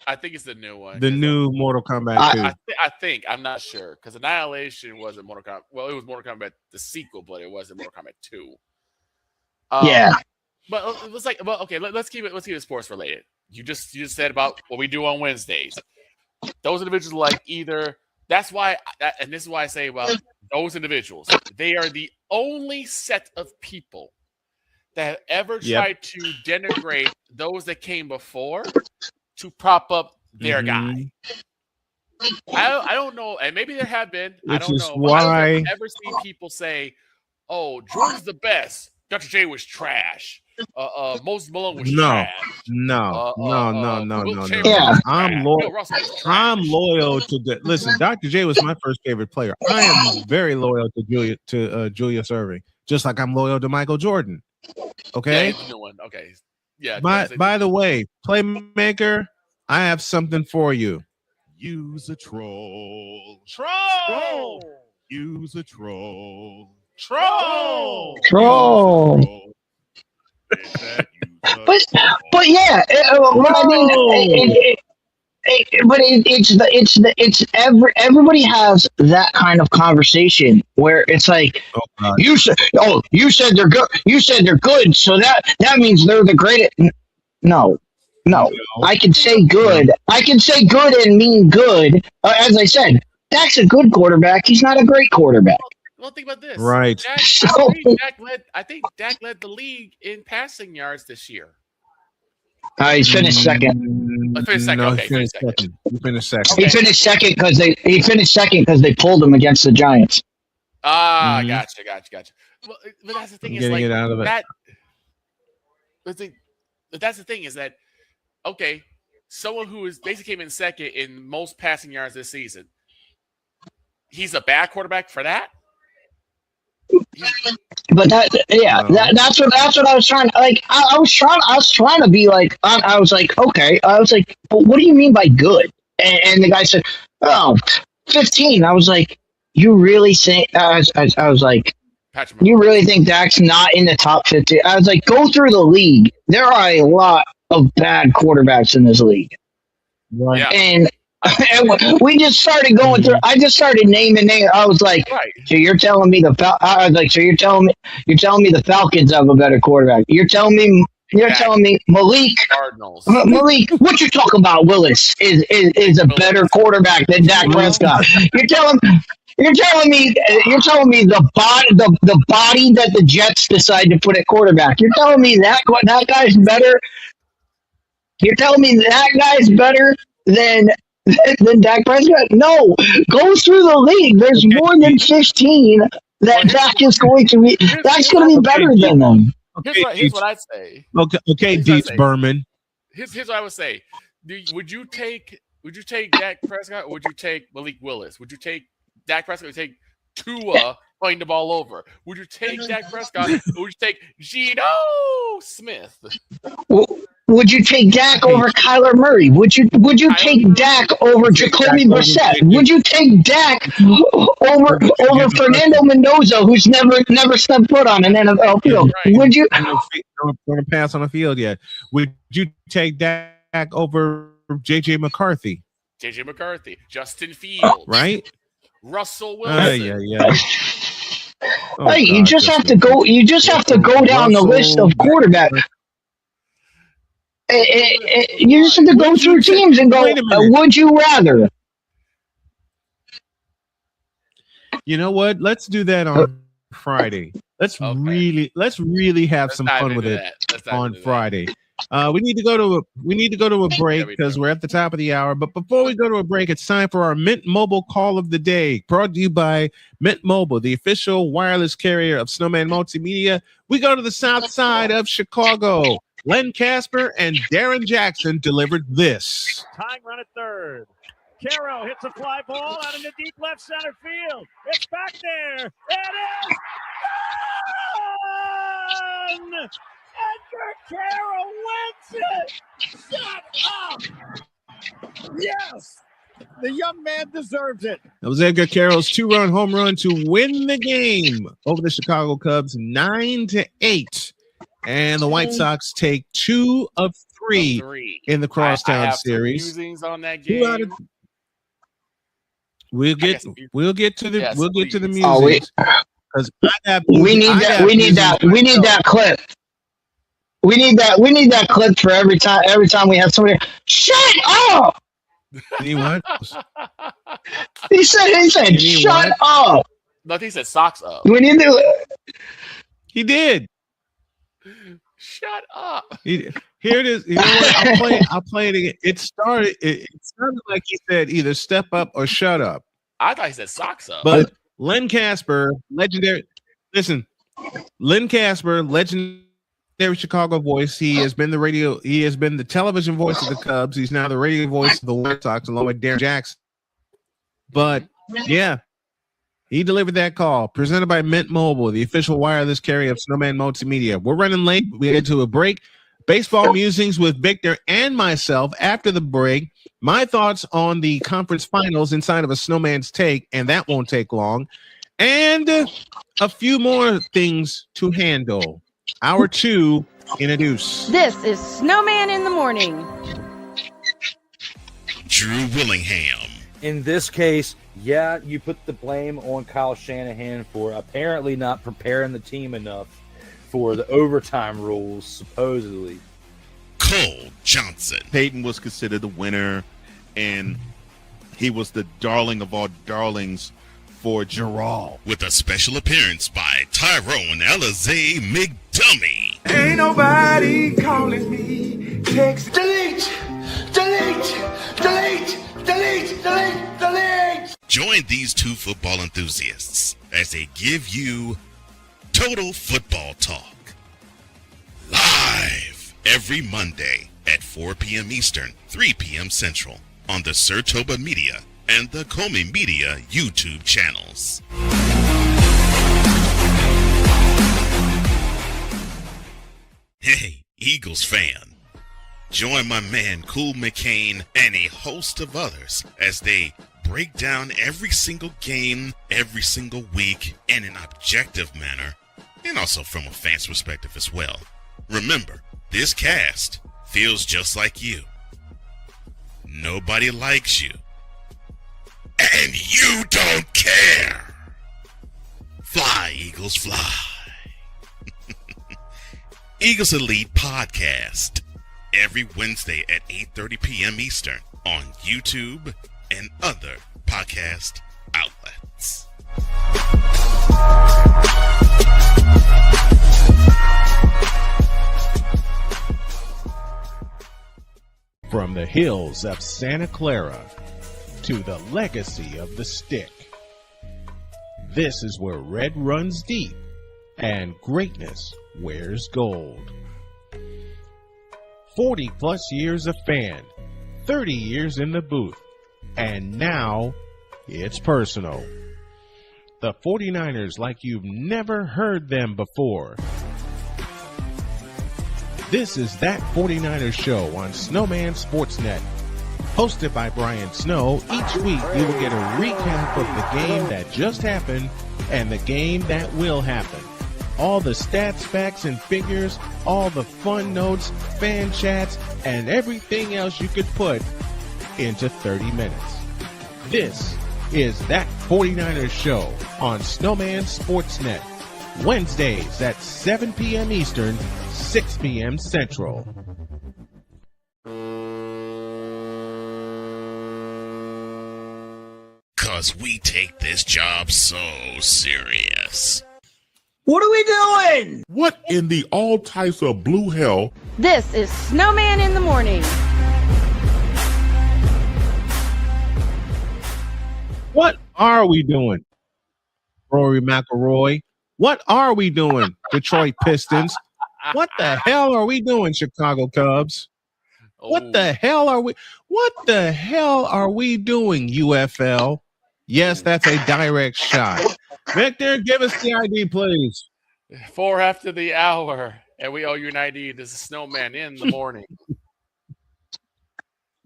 I think it's the new one. The new Mortal Kombat 2. I think. I'm not sure. Because Annihilation wasn't Mortal Kombat. Well, it was Mortal Kombat, the sequel, but it wasn't Mortal Kombat 2. Yeah. But it's like, okay, let's keep it sports related. You just said about what we do on Wednesdays. Those individuals like either, that's why, and this is why I say about those individuals. They are the only set of people that have ever tried to denigrate those that came before to prop up their guy. I don't know, and maybe there have been. I don't know. Why I don't ever see people say, "Oh, Jordan's the best. Dr. J was trash. Moses Malone was trash." No. Yeah. I'm loyal to the. Listen, Dr. J was my first favorite player. I am very loyal to Julius Erving, just like I'm loyal to Michael Jordan. Okay. Yeah, he's the new one. Okay. Yeah. By the way, Playmaker, I have something for you. Use a troll. Troll. Use a troll. Troll. But yeah, what I mean, everybody has that kind of conversation where it's like, you said they're good, so that means they're the greatest. No, I can say good. I can say good and mean good. As I said, Dak's a good quarterback. He's not a great quarterback. Well, think about this. Right. I think Dak led the league in passing yards this year. He finished second. He finished second. He finished second because they pulled him against the Giants. Gotcha. Well, but that's the thing. Is like out of it. that. But that's the thing is that, okay, someone who is basically came in second in most passing yards this season, he's a bad quarterback for that. But that's what I was trying to like. I was trying to be like. I was like, okay. I was like, but what do you mean by good? And the guy said, 15. I was like, you really think? I was like, you really think Dak's not in the top 50? I was like, go through the league. There are a lot of bad quarterbacks in this league. Right. And And we just started going through. I just started naming names. I was like, "So you're telling me I was like, so you're telling me the Falcons have a better quarterback? You're telling me Malik Cardinals. Malik, what you talking about? Willis is a better quarterback than Dak Prescott. You're telling me the body that the Jets decide to put at quarterback. You're telling me that guy's better. You're telling me that guy's better than Dak Prescott? No, go through the league. There's more than 15 that Dak is going to be. That's going to be better than them. Here's what I'd say. Okay, Deets Berman. Here's what I would say. Would you take Dak Prescott or would you take Malik Willis? Would you take Dak Prescott or take Tua playing the ball over? Would you take Dak Prescott or would you take Geno Smith? Would you take Dak over Kyler Murray? Would you take Dak over Jacoby Brissett? Would you take Dak over Fernando Mendoza, who's never stepped foot on an NFL field? Would you? Going to pass on the field yet? Would you take Dak over JJ McCarthy? JJ McCarthy, Justin Fields, right? Russell Wilson. Oh, hey, you just have to go. You just have to go down the list of quarterbacks. You just have to go through teams and go, would you rather? You know what? Let's do that on Friday. Let's really have some fun with it on Friday. We need to go to a break because we're at the top of the hour. But before we go to a break, it's time for our Mint Mobile Call of the Day, brought to you by Mint Mobile, the official wireless carrier of Snowman Multimedia. We go to the south side of Chicago. Len Casper and Darren Jackson delivered this. Tying run at third. Caro hits a fly ball out in the deep left center field. It's back there. It is gone! Edgar Caro wins it! Shut up! Yes! The young man deserves it. That was Edgar Carroll's 2-run home run to win the game over the Chicago Cubs 9-8. And the White Sox take 2 of 3 in the Crosstown series. On that game. We'll get to the musings. Oh, we need that clip. We need that clip for every time we have somebody. Shut up! He what? He said shut up. No, he said socks up. We need to. He did. Shut up. Here it is. You know what? I'll play it again. It sounded like he said either step up or shut up. I thought he said socks up. But Len Casper, legendary. Listen, Len Casper, legendary Chicago voice. He has been the television voice of the Cubs. He's now the radio voice of the White Sox, along with Darren Jackson. But yeah, he delivered that call. Presented by Mint Mobile, the official wireless carrier of Snowman Multimedia. We're running late. We head to a break. Baseball musings with Victor and myself after the break. My thoughts on the conference finals inside of a Snowman's Take, and that won't take long. And a few more things to handle. Hour 2 in a deuce. This is Snowman in the Morning. Drew Willingham. In this case, yeah, you put the blame on Kyle Shanahan for apparently not preparing the team enough for the overtime rules, supposedly. Cole Johnson. Peyton was considered the winner, and he was the darling of all darlings for Gerald. With a special appearance by Tyrone Alizé McDummy. Ain't nobody calling me. Text delete. Join these two football enthusiasts as they give you Total Football Talk. Live every Monday at 4 p.m. Eastern, 3 p.m. Central on the Sertoba Media and the Comey Media YouTube channels. Hey, Eagles fan. Join my man Cool McCain and a host of others as they break down every single game, every single week in an objective manner, and also from a fan's perspective as well. Remember, this cast feels just like you. Nobody likes you And you don't care. Fly, Eagles, fly. Eagles Elite Podcast. Every Wednesday at 8:30 p.m. Eastern on YouTube and other podcast outlets. From the hills of Santa Clara to the legacy of the stick, this is where red runs deep and greatness wears gold. 40 plus years of fan, 30 years in the booth, and now it's personal. The 49ers like you've never heard them before. This is That 49ers Show on Snowman Sportsnet. Hosted by Brian Snow, each week you will get a recap of the game that just happened and the game that will happen. All the stats, facts, and figures, all the fun notes, fan chats, and everything else you could put into 30 minutes. This is That 49ers Show on Snowman Sportsnet. Wednesdays at 7 p.m. Eastern, 6 p.m. Central. Cause we take this job so serious. What are we doing? What in the all types of blue hell? This is Snowman in the Morning. What are we doing, Rory McIlroy? What are we doing, Detroit Pistons? What the hell are we doing, Chicago Cubs? What the hell are we doing, UFL? Yes, that's a direct shot. Victor, give us the ID, please. 4 after the hour, and we owe you an ID. This is Snowman in the Morning.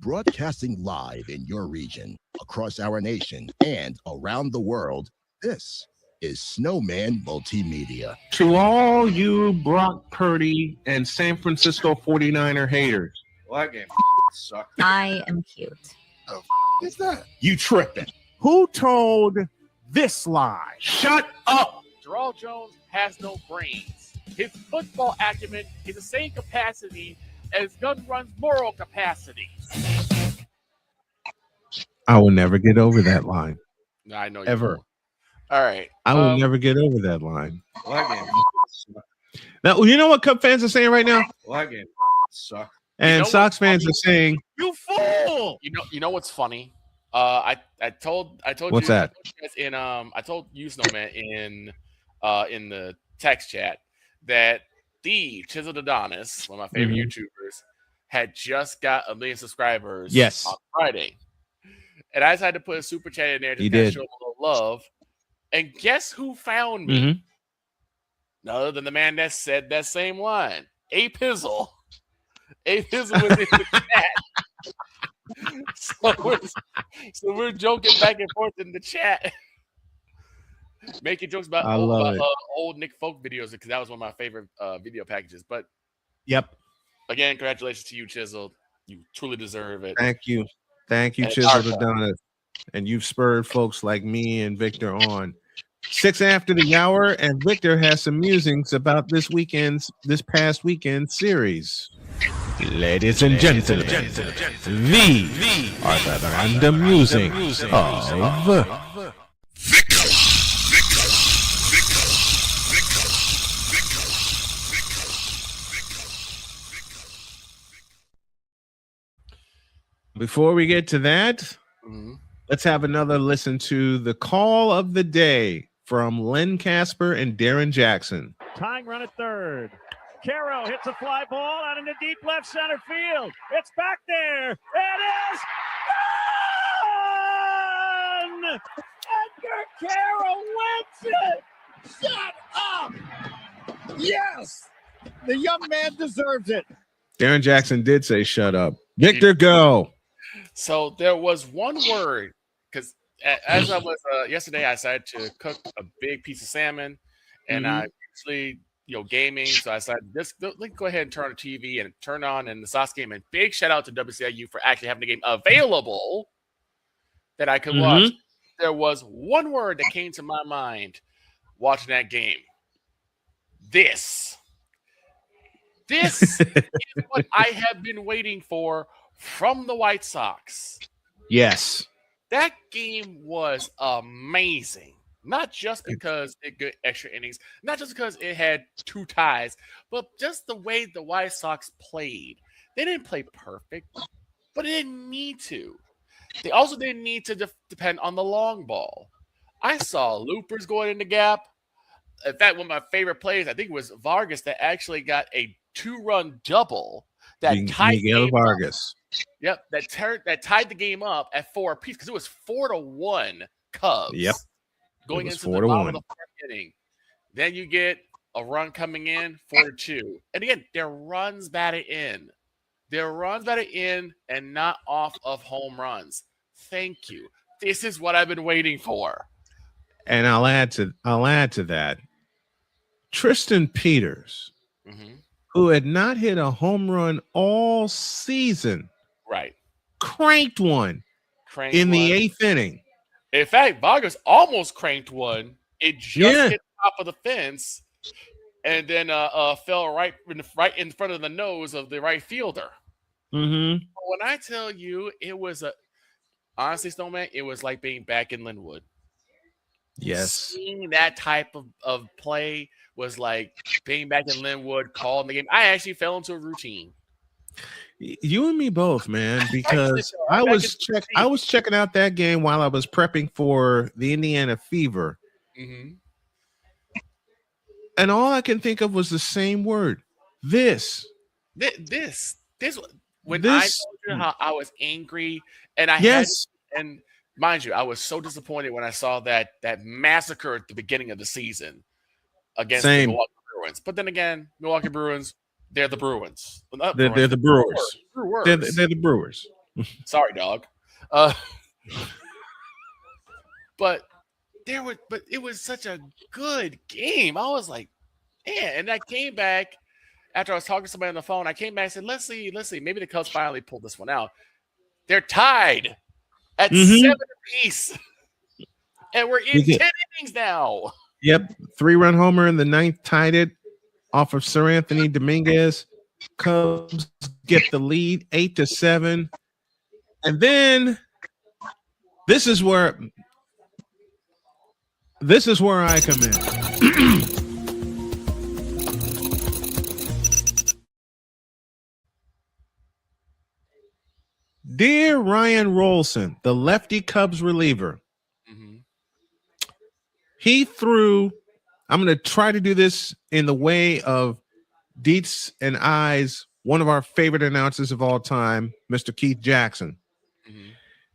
Broadcasting live in your region, across our nation, and around the world, this is Snowman Multimedia. To all you Brock Purdy and San Francisco 49er haters. Well, that game sucked. I am cute. Oh, is that? You tripping. Who told this lie? Shut up. Jarrell Jones has no brains. His football acumen is the same capacity as Gun Run's moral capacity. I will never get over that line. No, I know you Ever. won't. All right. I will never get over that line. Well, that game sucked. Now, you know what Cub fans are saying right now? Well, that game sucked. And Sox fans are saying, "You fool!" You know what's funny? I told What's you that? I told you Snowman in the text chat that the Chiseled Adonis, one of my favorite YouTubers, had just got 1 million subscribers on Friday. And I decided to put a super chat in there to kind of show him a little love. And guess who found me? None other than the man that said that same line. A Pizzle. A Pizzle was in the chat. So we're joking back and forth in the chat. Making jokes about old Nick Folk videos because that was one of my favorite video packages. But again, congratulations to you, Chiseled. You truly deserve it. Thank you, Chiseled Adonis. And you've spurred folks like me and Victor on. 6 after the hour, and Victor has some musings about this past weekend series. Ladies and gentlemen, these are the random musings of Before we get to that, let's have another listen to the call of the day from Len Casper and Darren Jackson. Tying run at third. Caro hits a fly ball out into deep left center field. It's back there. It is gone! Edgar Caro wins it! Shut up! Yes! The young man deserves it. Darren Jackson did say shut up. Victor, go. So there was one word, because as I was yesterday, I decided to cook a big piece of salmon, and I usually gaming, so I decided let's go ahead and turn on the TV and turn on in the Sox game. And big shout out to WCIU for actually having the game available that I could watch. there was one word that came to my mind watching that game. This is what I have been waiting for from the White Sox. Yes. That game was amazing. Not just because it got extra innings, not just because it had 2 ties, but just the way the White Sox played. They didn't play perfect, but they didn't need to. They also didn't need to depend on the long ball. I saw loopers going in the gap. In fact, one of my favorite plays, I think it was Vargas, that actually got a 2-run double that tied Miguel Vargas. Yep, that tied the game up at 4 apiece because it was 4-1 Cubs. Yep. Going into the bottom of the 4th inning. Then you get a run coming in, 4-2. And again, their runs batted in. Their runs batted in and not off of home runs. Thank you. This is what I've been waiting for. And I'll add to that. Tristan Peters, who had not hit a home run all season, right, cranked one in the 8th inning. In fact, Vargas almost cranked one. It just hit the top of the fence, and then fell right in front of the nose of the right fielder. Mm-hmm. When I tell you, it was honestly, Snowman, it was like being back in Linwood. Yes. Seeing that type of play was like being back in Linwood, calling the game. I actually fell into a routine. You and me both, man, because I was checking out that game while I was prepping for the Indiana Fever. Mm-hmm. And all I can think of was the same word. This. When I told you how I was angry and and mind you, I was so disappointed when I saw that massacre at the beginning of the season against the Milwaukee Bruins. But then again, Milwaukee Bruins, they're the Bruins. They're the Brewers. Brewers. They're the Brewers. Sorry, dog. But it was such a good game. I was like, man, and I came back after I was talking to somebody on the phone. I came back and said, let's see. Maybe the Cubs finally pulled this one out. They're tied at 7 apiece. And we're in 10 innings now. Yep. 3-run homer in the 9th tied it off of Sir Anthony Dominguez. Cubs get the lead 8-7. And then this is where I come in. Dear Ryan Rolson, the lefty Cubs reliever, he threw, I'm going to try to do this in the way of Dietz and I's, one of our favorite announcers of all time, Mr. Keith Jackson.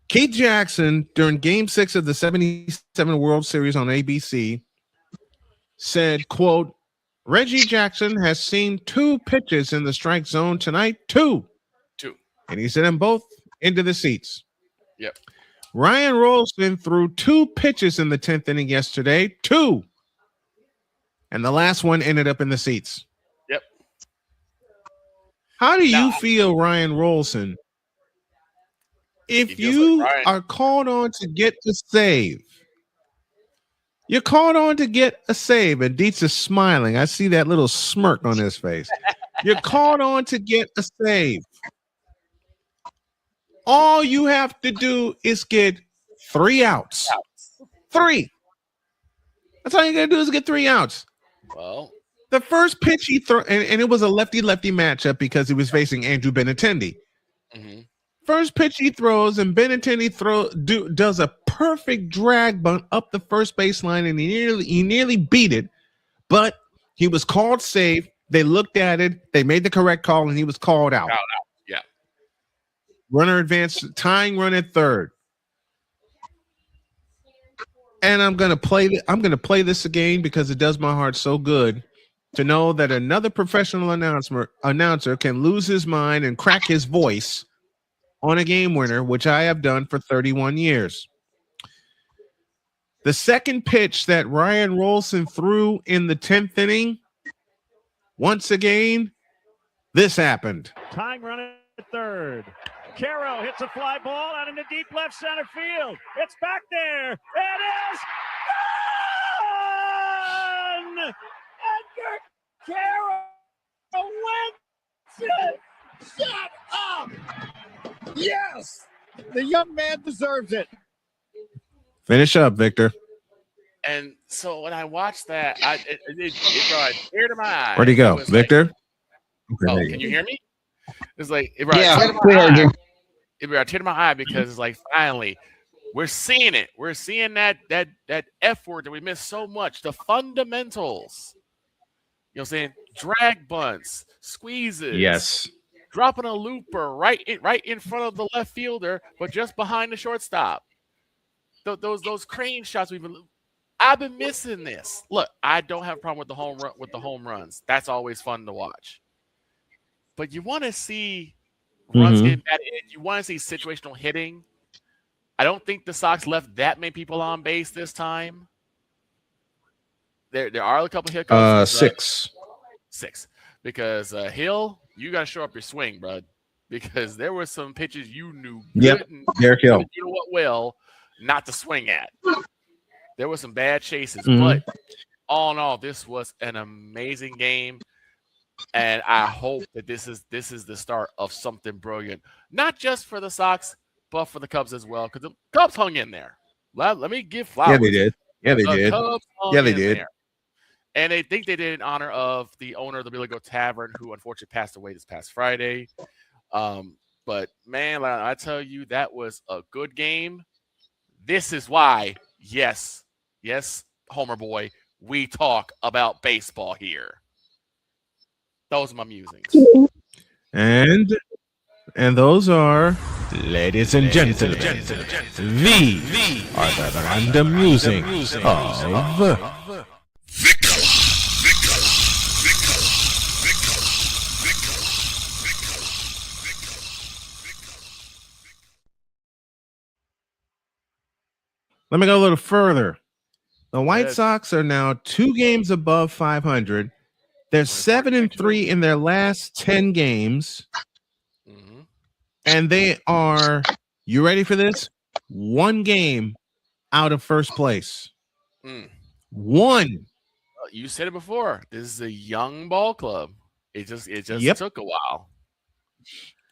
Keith Jackson, during Game 6 of the 77 World Series on ABC, said, quote, Reggie Jackson has seen 2 pitches in the strike zone tonight. 2. And he sent them both into the seats. Yep. Ryan Rolston threw 2 pitches in the 10th inning yesterday. 2. And the last one ended up in the seats. Yep. How do you feel, Ryan Rolson, if you are called on to get a save? You're called on to get a save, and Dietz is smiling. I see that little smirk on his face. You're called on to get a save. All you have to do is get 3 outs. 3. That's all you got to do is get 3 outs. Well, the first pitch he threw, and it was a lefty-lefty matchup because he was facing Andrew Benintendi. First pitch he throws, and Benintendi does a perfect drag bunt up the first baseline, and he nearly beat it, but he was called safe. They looked at it, they made the correct call, and he was called out. Yeah. Runner advanced, tying run at third. And I'm gonna play this again because it does my heart so good to know that another professional announcer can lose his mind and crack his voice on a game winner, which I have done for 31 years. The second pitch that Ryan Rolson threw in the 10th inning, once again, this happened. Tying run at third. Caro hits a fly ball out into deep left center field. It's back there. It is gone! Edgar Caro wins it! Shut up! Yes! The young man deserves it. Finish up, Victor. And so when I watched that, it brought a tear to my eye. Where'd he go, Victor? Oh, can you hear me? It's like it brought a Yeah, tear to we my heard eye. you. It brought a tear to my eye because it's like finally we're seeing it. We're seeing that F word that we miss so much. The fundamentals. You know what I'm saying? Drag bunts, squeezes. Yes. Dropping a looper right in front of the left fielder, but just behind the shortstop. Those crane shots I've been missing this. Look, I don't have a problem with the home runs. That's always fun to watch. But you want to see runs getting batted in. You want to see situational hitting. I don't think the Sox left that many people on base this time. There are a couple hiccups. 6. 6. Because Hill, you got to show up your swing, bud. Because there were some pitches you knew Yep, Derek Hill. You know what will not to swing at. There were some bad chases, but all in all, this was an amazing game. And I hope that this is the start of something brilliant, not just for the Sox, but for the Cubs as well. Because the Cubs hung in there. Let me give flowers. Yeah, they did. Yeah, they did. Cubs hung Yeah, they in did. there. And they think they did in honor of the owner of the Billy Goat Tavern, who unfortunately passed away this past Friday. But man, I tell you, that was a good game. This is why, yes, Homer boy, we talk about baseball here. Those are my musings. And those are, ladies and gentlemen, the are the random musings of Let me go a little further. The White Sox are now 2 games above 500. They're 7-3 in their last 10 games. And they are, you ready for this? 1 game out of first place. 1. You said it before. This is a young ball club. It just took a while.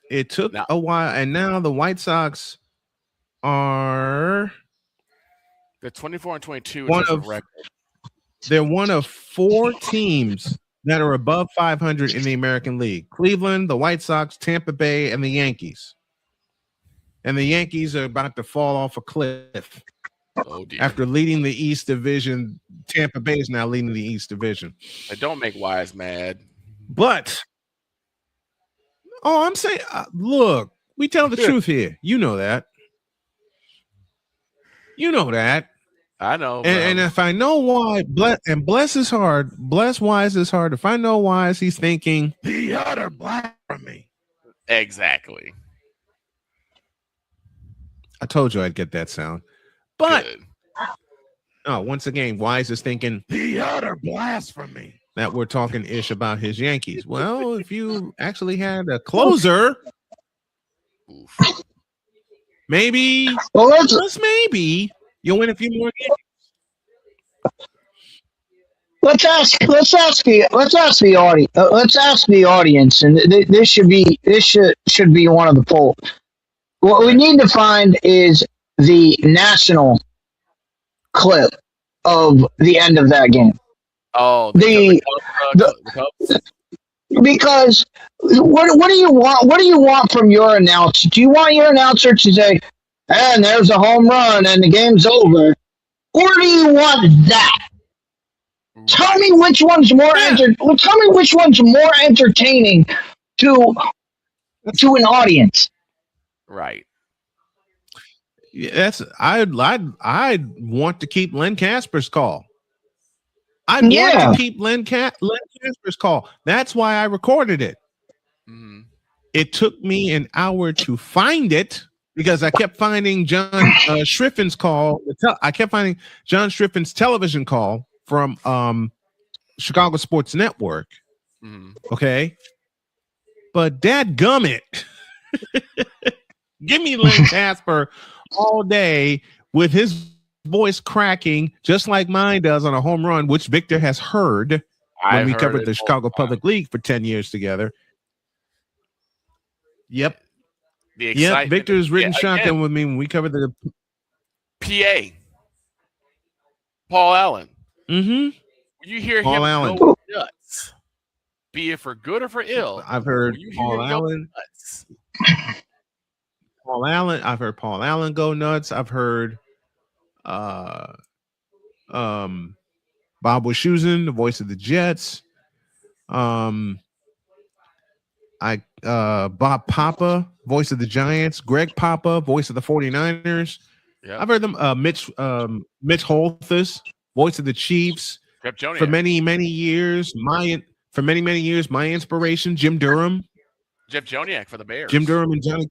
It took a while, and now the White Sox are they're 24-22 They're one of 4 teams that are above 500 in the American League. Cleveland, the White Sox, Tampa Bay, and the Yankees. And the Yankees are about to fall off a cliff. Oh, dear. After leading the East Division, Tampa Bay is now leading the East Division. Don't make Wise mad. But, I'm saying, look, we tell the truth here. You know that. You know that. I know. And if I know why, bless is hard. Bless Wise is hard. If I know Wise, he's thinking the utter blasphemy. Exactly. I told you I'd get that sound. But once again, Wise is thinking the utter blasphemy that we're talking ish about his Yankees. Well, if you actually had a closer, maybe, just maybe, you'll win a few more games. Let's ask the audience, and this should be one of the polls. What we need to find is the national clip of the end of that game. Oh, because what do you want? What do you want from your announcer? Do you want your announcer to say, "And there's a home run and the game's over," or do you want that? Tell me which one's more Tell me which one's more entertaining to an audience. Right. Yeah, I'd want to keep Len Casper's call. I'd want to keep Len Casper's call. That's why I recorded it. It took me an hour to find it because I kept finding John Schriffin's call. I kept finding John Schriffin's television call from Chicago Sports Network. Okay. But dadgummit. Give me Len Casper all day with his voice cracking just like mine does on a home run, which Victor has heard when we covered the Chicago Public League for 10 years together. Yep. Yep. Victor's ridden shotgun with me when we covered the PA. Paul Allen. Mm-hmm. When you hear Paul him Allen. go nuts, be it for good or for ill, I've heard when you hear Paul him go Allen. nuts, Paul Allen. I've heard Paul Allen go nuts. I've heard Bob Wischusen, the voice of the Jets. Bob Papa, voice of the Giants. Greg Papa, voice of the 49ers. Yep. I've heard them. Mitch Holthus, voice of the Chiefs. Jeff Joniak. For many years, my inspiration, Jim Durham. Jeff Joniak for the Bears. Jim Durham and Johnny.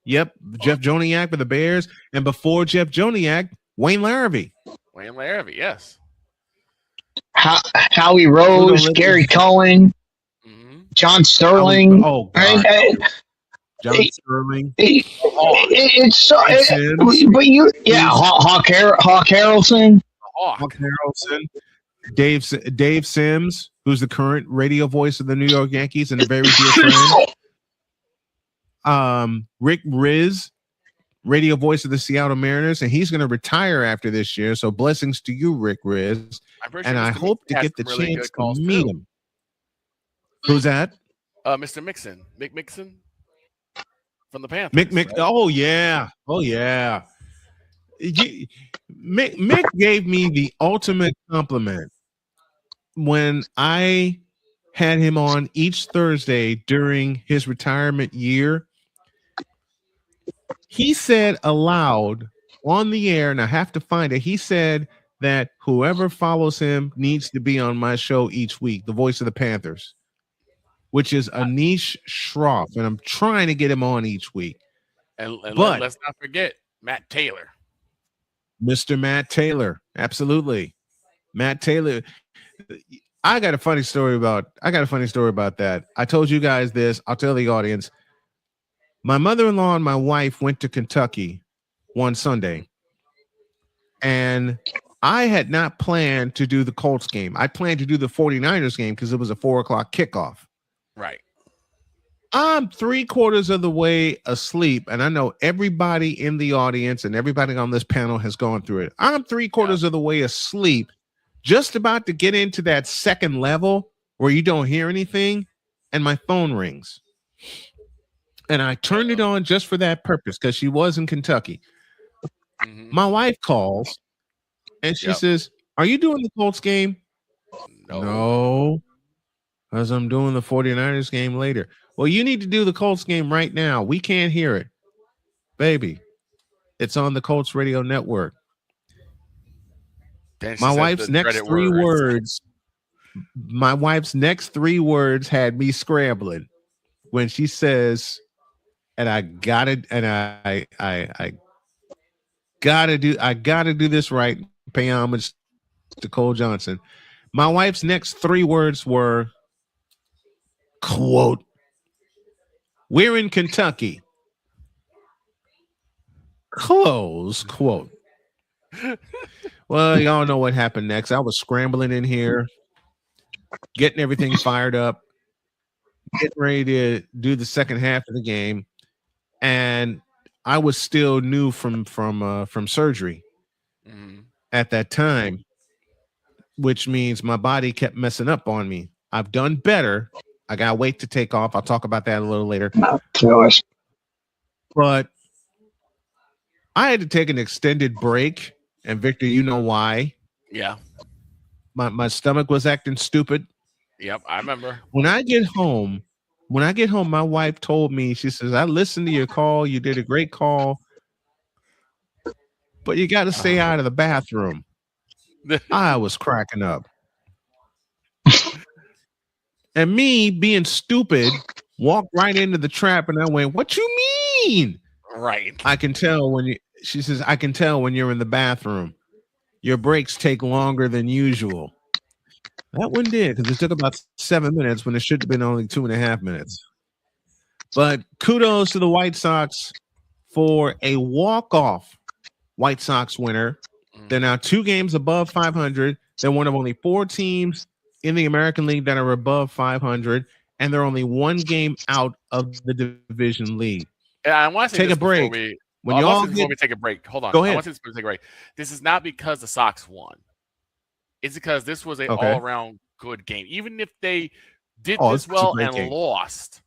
Yep, Jeff Joniak for the Bears, and before Jeff Joniak, Wayne Larrabee. Wayne Larrabee, yes. Howie Rose, Gary Cohen, John Sterling. Oh, God. John Sterling. It's so. But you, yeah, Hawk Harrelson. Hawk Harrelson. Dave Sims, who's the current radio voice of the New York Yankees and a very dear friend. Rick Riz, radio voice of the Seattle Mariners, and he's going to retire after this year. So blessings to you, Rick Riz. And I hope to get the chance to meet him. Who's that? Mr. Mixon, Mick Mixon from the Panthers. Mick. Right? Oh yeah. Mick gave me the ultimate compliment when I had him on each Thursday during his retirement year. He said aloud on the air, and I have to find it. He said that whoever follows him needs to be on my show each week, the voice of the Panthers, which is Anish Shroff, and I'm trying to get him on each week. And but let's not forget Matt Taylor. Mr. Matt Taylor. Absolutely. Matt Taylor. I got a funny story about that. I told you guys this. I'll tell the audience. My mother-in-law and my wife went to Kentucky one Sunday, and I had not planned to do the Colts game. I planned to do the 49ers game because it was a 4:00 kickoff. Right. I'm 3/4 of the way asleep, and I know everybody in the audience and everybody on this panel has gone through it. I'm 3/4 of the way asleep, just about to get into that second level where you don't hear anything, and my phone rings. And I turned it on just for that purpose because she was in Kentucky. Mm-hmm. My wife calls, and she says, "Are you doing the Colts game?" No, because I'm doing the 49ers game later. Well, you need to do the Colts game right now. We can't hear it. Baby, it's on the Colts radio network. My wife's next three words had me scrambling when she says, and I gotta do this right. Pay homage to Cole Johnson. My wife's next 3 words were, quote, "We're in Kentucky." Close quote. Well, y'all know what happened next. I was scrambling in here, getting everything fired up, getting ready to do the second half of the game, and I was still new from surgery at that time, which means my body kept messing up on me. I've done better. I got to wait to take off. I'll talk about that a little later. But I had to take an extended break, and Victor, you know why. Yeah. My stomach was acting stupid. Yep, I remember. When I get home, my wife told me, she says, "I listened to your call. You did a great call, but you got to stay out of the bathroom." I was cracking up. And me being stupid, walked right into the trap, and I went, "What you mean?" Right. I can tell she says, "I can tell when you're in the bathroom. Your breaks take longer than usual." That one did, because it took about 7 minutes when it should have been only 2.5 minutes. But kudos to the White Sox for a walk-off White Sox winner. They're now 2 games above 500. They're one of only 4 teams in the American League that are above 500, and they're only 1 game out of the division lead. Yeah, I want to say take a break. Before we take a break, hold on. Go ahead. I want to say this before we take a break. This is not because the Sox won. It's because this was an Okay. all-around good game. Even if they did Oh, this it's a well great and game. lost,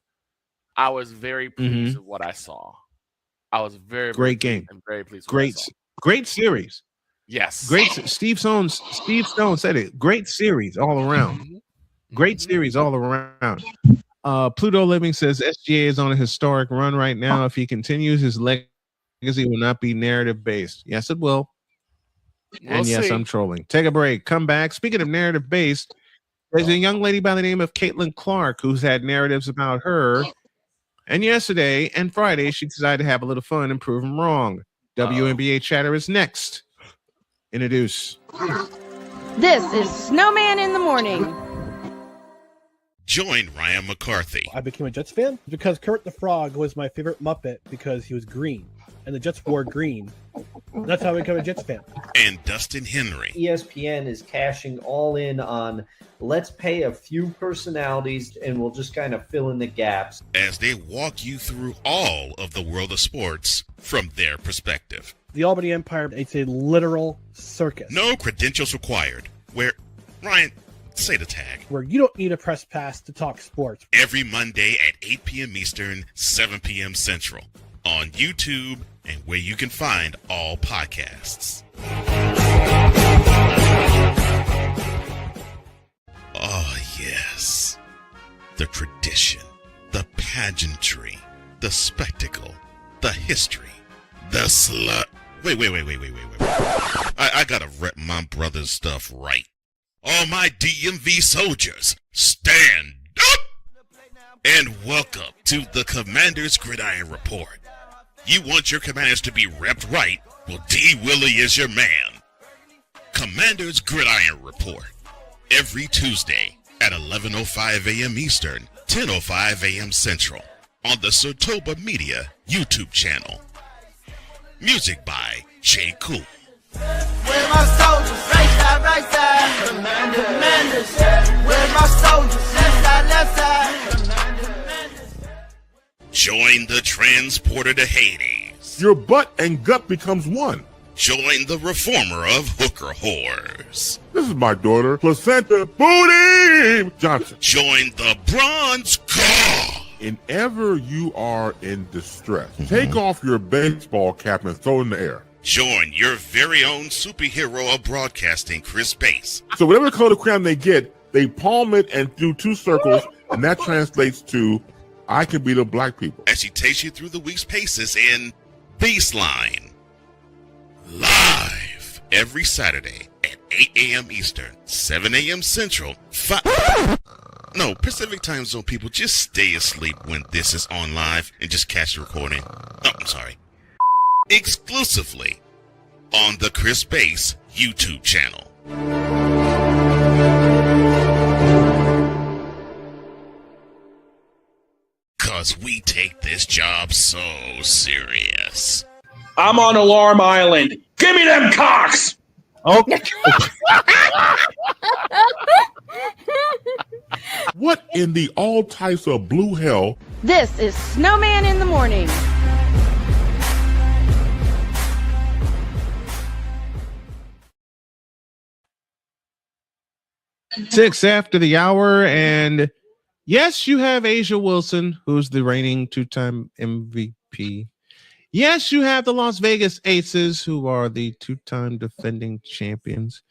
I was very pleased with what I saw. I was very Great very game. and very pleased with what I saw. Great series. Yes. Great. Steve Stone said it. Great series all around. Great series all around. Pluto Living says SGA is on a historic run right now. If he continues, his legacy will not be narrative based. Yes, it will. And yes, see. I'm trolling. Take a break. Come back. Speaking of narrative based, there's a young lady by the name of Caitlin Clark who's had narratives about her. And yesterday and Friday, she decided to have a little fun and prove them wrong. WNBA chatter is next. Introduce. This is Snowman in the Morning. Join Ryan McCarthy I became a Jets fan because Kurt the Frog was my favorite Muppet because he was green, and the Jets wore green. That's how I became a Jets fan. and Dustin Henry. ESPN is cashing all in on let's pay a few personalities and we'll just kind of fill in the gaps As they walk you through all of the world of sports from their perspective. The Albany Empire, it's a literal circus. No credentials required. Where, Ryan, say the tag. Where you don't need a press pass to talk sports. Every Monday at 8 p.m. Eastern, 7 p.m. Central. On YouTube and where you can find all podcasts. Oh, yes. The tradition, the pageantry, the spectacle, the history, the slut. Wait. I gotta rep my brother's stuff right. All my DMV soldiers, stand up! And welcome to the Commander's Gridiron Report. You want your commanders to be repped right? Well, D. Willie is your man. Commander's Gridiron Report. Every Tuesday at 11:05 a.m. Eastern, 10:05 a.m. Central. On the Sotoba Media YouTube channel. Music by J. Cool. Where my soldiers? Right side. Commanders. Where my soldiers? Left side. Join the transporter to Hades. Your butt and gut becomes one. Join the reformer of hooker whores. This is my daughter, Placenta Booty Johnson. Join the bronze car. Whenever you are in distress, take off your baseball cap and throw it in the air. Join your very own superhero of broadcasting, Chris Bass. So whatever color crayon they get, they palm it and do 2 circles, and that translates to I can be the black people. As she takes you through the week's paces in Baseline. Live every Saturday at 8 a.m. Eastern, 7 a.m. Central, No, Pacific Time Zone people, just stay asleep when this is on live and just catch the recording. Oh, I'm sorry. Exclusively on the Chris Bass YouTube channel. Cause we take this job so serious. I'm on Alarm Island. Give me them cocks! Oh. What in the all types of blue hell? This is Snowman in the Morning. Six after the hour, and yes, you have Asia Wilson, who's the reigning 2-time MVP. Yes, you have the Las Vegas Aces, who are the 2-time defending champions.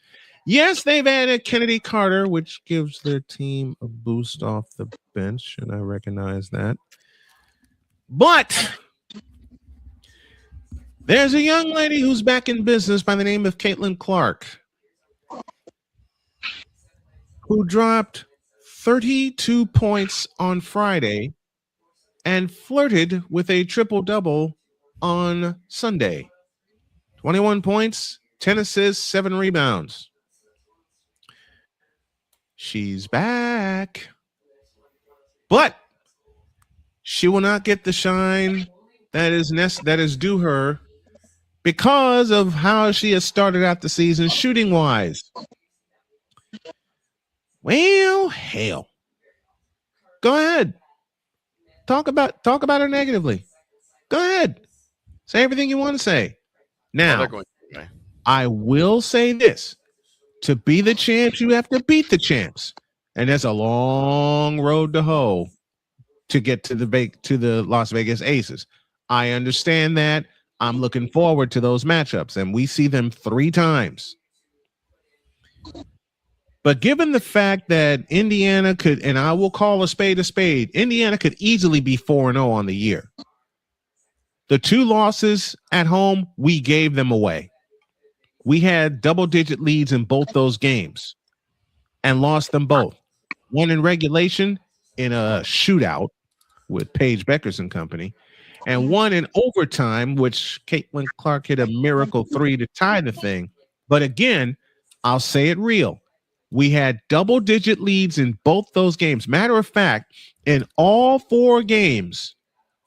Yes, they've added Kennedy Carter, which gives their team a boost off the bench, and I recognize that. But there's a young lady who's back in business by the name of Caitlin Clark, who dropped 32 points on Friday and flirted with a triple-double on Sunday. 21 points, 10 assists, 7 rebounds. She's back. But she will not get the shine that is due her because of how she has started out the season shooting wise. Well, hell. Go ahead. Talk about her negatively. Go ahead. Say everything you want to say. Now, I will say this. To be the champs, you have to beat the champs. And there's a long road to hoe to get to the Las Vegas Aces. I understand that. I'm looking forward to those matchups, and we see them 3 times. But given the fact that Indiana could, and I will call a spade, Indiana could easily be 4-0 on the year. The 2 losses at home, we gave them away. We had double-digit leads in both those games and lost them both. One in regulation in a shootout with Paige Beckers and company, and one in overtime, which Caitlin Clark hit a miracle 3 to tie the thing. But again, I'll say it real. We had double-digit leads in both those games. Matter of fact, in all 4 games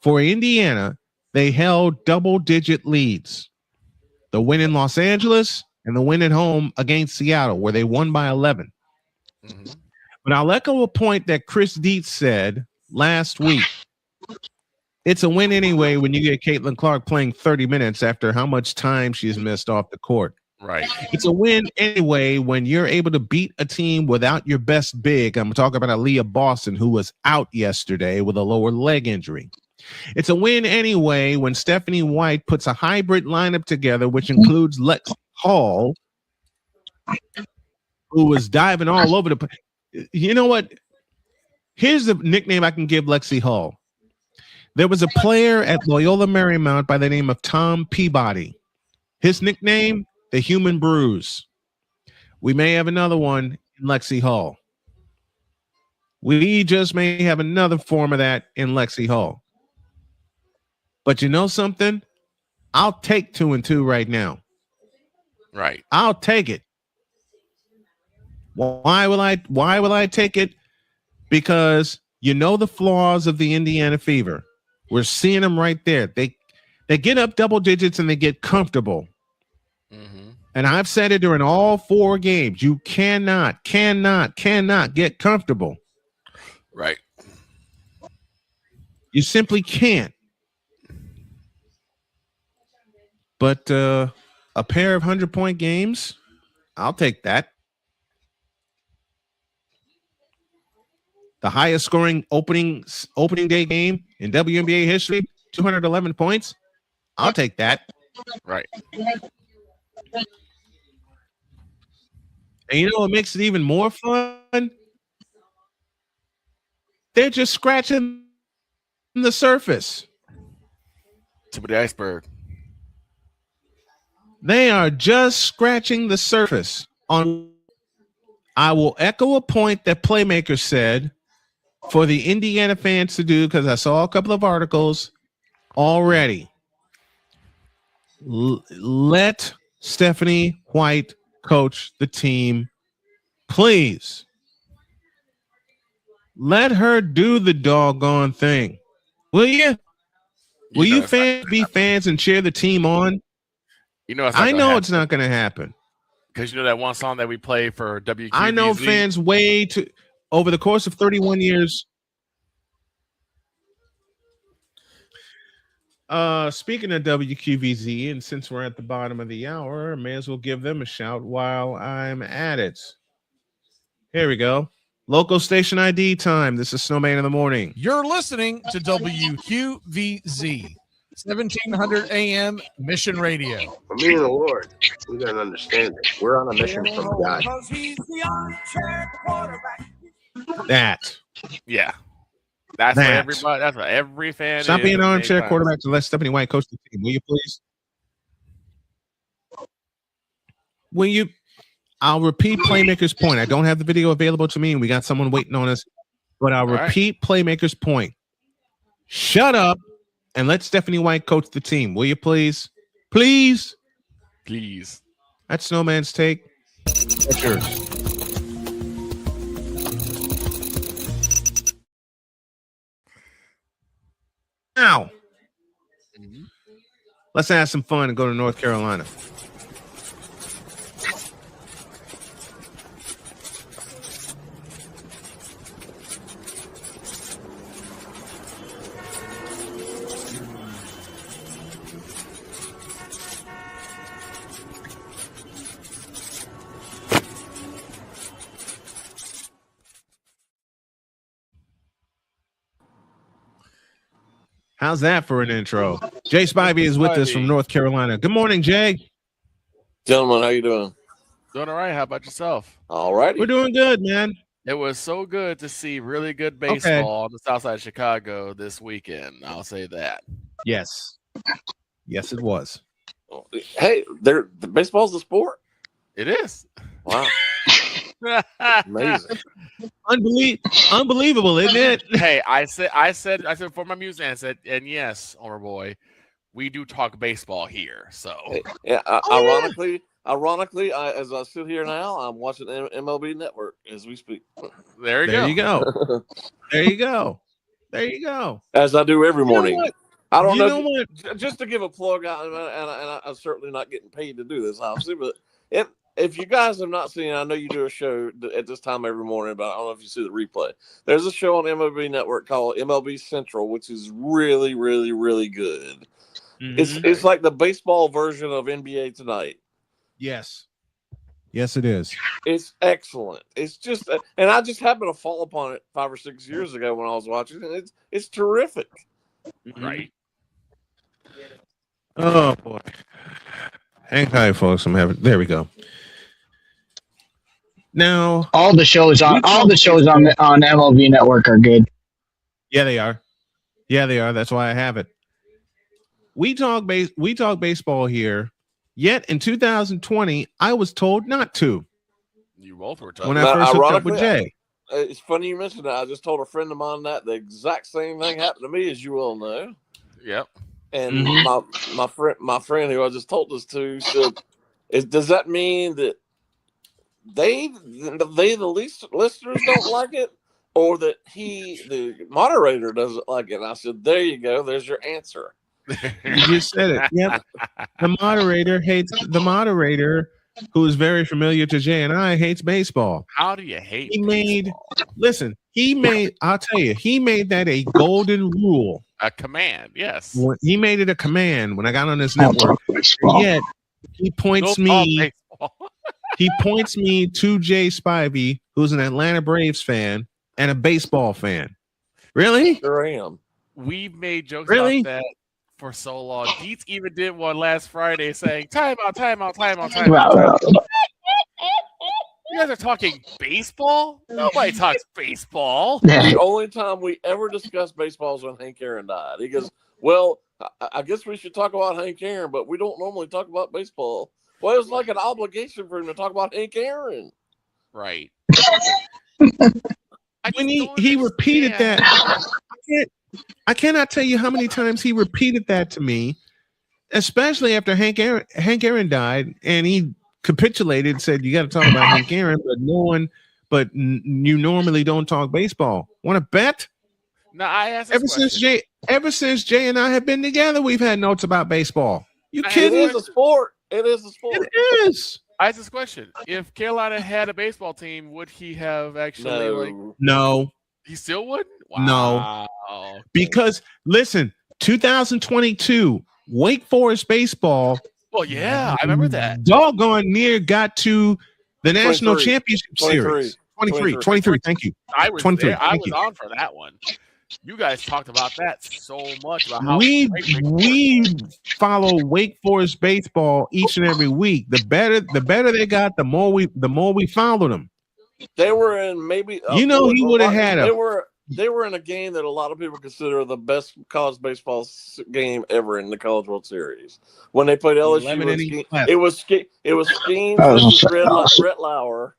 for Indiana, they held double-digit leads. The win in Los Angeles and the win at home against Seattle, where they won by 11. Mm-hmm. But I'll echo a point that Chris Dietz said last week. It's a win anyway when you get Caitlin Clark playing 30 minutes after how much time she's missed off the court. Right. It's a win anyway when you're able to beat a team without your best big. I'm talking about Aaliyah Boston, who was out yesterday with a lower leg injury. It's a win anyway when Stephanie White puts a hybrid lineup together, which includes Lex Hall, who was diving all over the place. You know what? Here's the nickname I can give Lexi Hall. There was a player at Loyola Marymount by the name of Tom Peabody. His nickname, the Human Bruise. We may have another one in Lexi Hall. We just may have another form of that in Lexi Hall. But you know something? I'll take 2-2 right now. Right. I'll take it. Why will I take it? Because you know the flaws of the Indiana Fever. We're seeing them right there. They get up double digits and they get comfortable. Mm-hmm. And I've said it during all 4 games. You cannot get comfortable. Right. You simply can't. But a pair of 100-point games, I'll take that. The highest scoring opening day game in WNBA history, 211 points. I'll take that. Right. And you know what makes it even more fun? They're just scratching the surface. Tip of the iceberg. They are just scratching the surface. I will echo a point that Playmaker said for the Indiana fans to do, because I saw a couple of articles already. Let Stephanie White coach the team, please. Let her do the doggone thing. Will you? Will you fans be fans and cheer the team on? You know, it's not going to happen. Because you know that one song that we play for WQVZ? I know fans over the course of 31 years. Speaking of WQVZ, and since we're at the bottom of the hour, I may as well give them a shout while I'm at it. Here we go. Local station ID time. This is Snowman in the Morning. You're listening to WQVZ, 1700 AM Mission Radio. For me and the Lord, we got to understand it. We're on a mission from God. That. Yeah. That's what everybody. That's what every fan. Stop being an armchair quarterback to let Stephanie White coach the team. Will you please? Will you? I'll repeat Playmaker's point. I don't have the video available to me, and we got someone waiting on us. But I'll repeat Playmaker's point. Shut up and let Stephanie White coach the team. Will you please? Please. Please. That's Snowman's take. That's yours. Now, Let's have some fun and go to North Carolina. How's that for an intro? Jay Spivey is with us from North Carolina. Good morning, Jay. Gentlemen, how you doing? Doing all right. How about yourself? All righty. We're doing good, man. It was so good to see really good baseball on the south side of Chicago this weekend. I'll say that. Yes. Yes, it was. Hey, the baseball's a sport. It is. Wow. Amazing. Unbelievable, isn't it? Hey, I said for my music, I said, and yes, Homer boy, we do talk baseball here. So yeah, ironically, as I sit here now, I'm watching MLB Network as we speak. There you go. There you go. There you go. As I do every morning. I don't know. What? Just to give a plug out, and I'm certainly not getting paid to do this, obviously, but if you guys have not seen, I know you do a show at this time every morning, but I don't know if you see the replay. There's a show on MLB Network called MLB Central, which is really, really, really good. Mm-hmm. It's like the baseball version of NBA Tonight. Yes. Yes, it is. It's excellent. It's just, and I just happened to fall upon it 5 or 6 years ago when I was watching it. It's terrific. Right. Oh boy. Hang tight, folks. There we go. Now all the shows on MLB Network are good. Yeah, they are. Yeah, they are. That's why I have it. We talk baseball here. Yet in 2020, I was told not to. You both were told. When I first hooked up with Jay. It's funny you mentioned that. I just told a friend of mine that the exact same thing happened to me, as you all know. Yep. And my friend who I just told this to said, "Does that mean that the listeners don't like it, or that the moderator doesn't like it?" And I said, "There you go. There's your answer." You just said it. Yep. The moderator, who is very familiar to Jay and I, hates baseball. How do you hate baseball? I'll tell you, he made that a golden rule. A command, yes. He made it a command when I got on this network. Yet he points me to Jay Spivey, who's an Atlanta Braves fan and a baseball fan. Really? Sure am. We've made jokes about that for so long. Dietz even did one last Friday saying, time out. You guys are talking baseball? Nobody talks baseball. The only time we ever discussed baseball was when Hank Aaron died. He goes, well, I guess we should talk about Hank Aaron, but we don't normally talk about baseball. Well, it was like an obligation for him to talk about Hank Aaron. Right. When he repeated that, I cannot tell you how many times he repeated that to me, especially after Hank Aaron died, and he capitulated and said, "You got to talk about Hank Aaron, but you normally don't talk baseball. Want to bet?" No, I asked ever since Jay and I have been together, we've had notes about baseball. You kidding? It is a sport. It is a sport. It is. I asked this question: if Carolina had a baseball team, would he have actually No. He still wouldn't? Wow. No. Because listen, 2022, Wake Forest baseball. Well, yeah, I remember that. Doggone near got to the national championship series. 23. Thank you. I was 23. there. I was on for that one. You guys talked about that so much about how we follow Wake Forest baseball each and every week. The better they got, the more we followed them. They were in maybe he would have had they were in a game that a lot of people consider the best college baseball game ever in the College World Series. When they played LSU, it was Skeens versus Brett Lauder.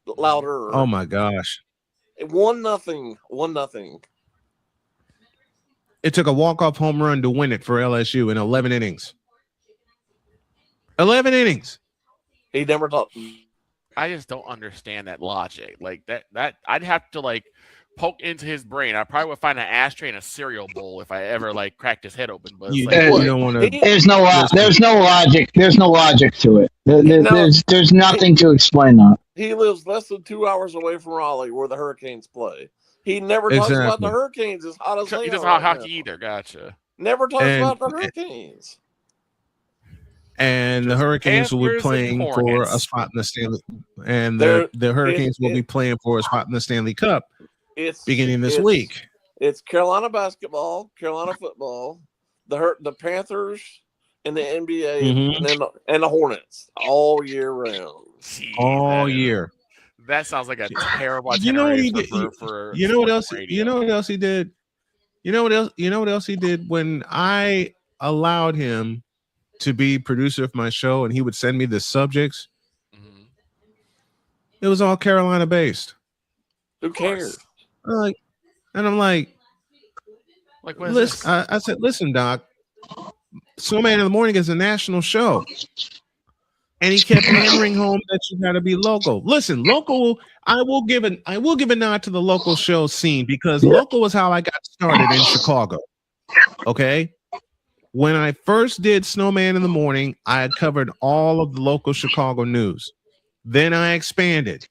Oh my gosh! 1-0. It took a walk-off home run to win it for LSU in 11 innings. 11 innings. He never talked. I just don't understand that logic. Like that I'd have to poke into his brain. I probably would find an ashtray and a cereal bowl if I ever like cracked his head open. But it's You like, don't want to. There's no logic. There's no logic to it. There's nothing to explain that. He lives less than 2 hours away from Raleigh, where the Hurricanes play. He never talks about the Hurricanes as hot as they are. He doesn't talk hockey either. Gotcha. Never talks about the Hurricanes. And the Hurricanes will be playing for a spot in the Stanley, and the Hurricanes will be playing for a spot in the Stanley Cup beginning this week. It's Carolina basketball, Carolina football, the Panthers, and the NBA, and the Hornets all year round. All year. That sounds like a terrible. You know what he did? For you know what else? Radio. You know what else he did? You know what else? You know what else he did when I allowed him to be producer of my show, and he would send me the subjects. It was all Carolina based. Who cares? And I'm like, listen. I said, listen, Doc. Snowman in the Morning is a national show. And he kept hammering home that you got to be local. Listen, local. I will give a nod to the local show scene because local was how I got started in Chicago. Okay, when I first did Snowman in the Morning, I had covered all of the local Chicago news. Then I expanded.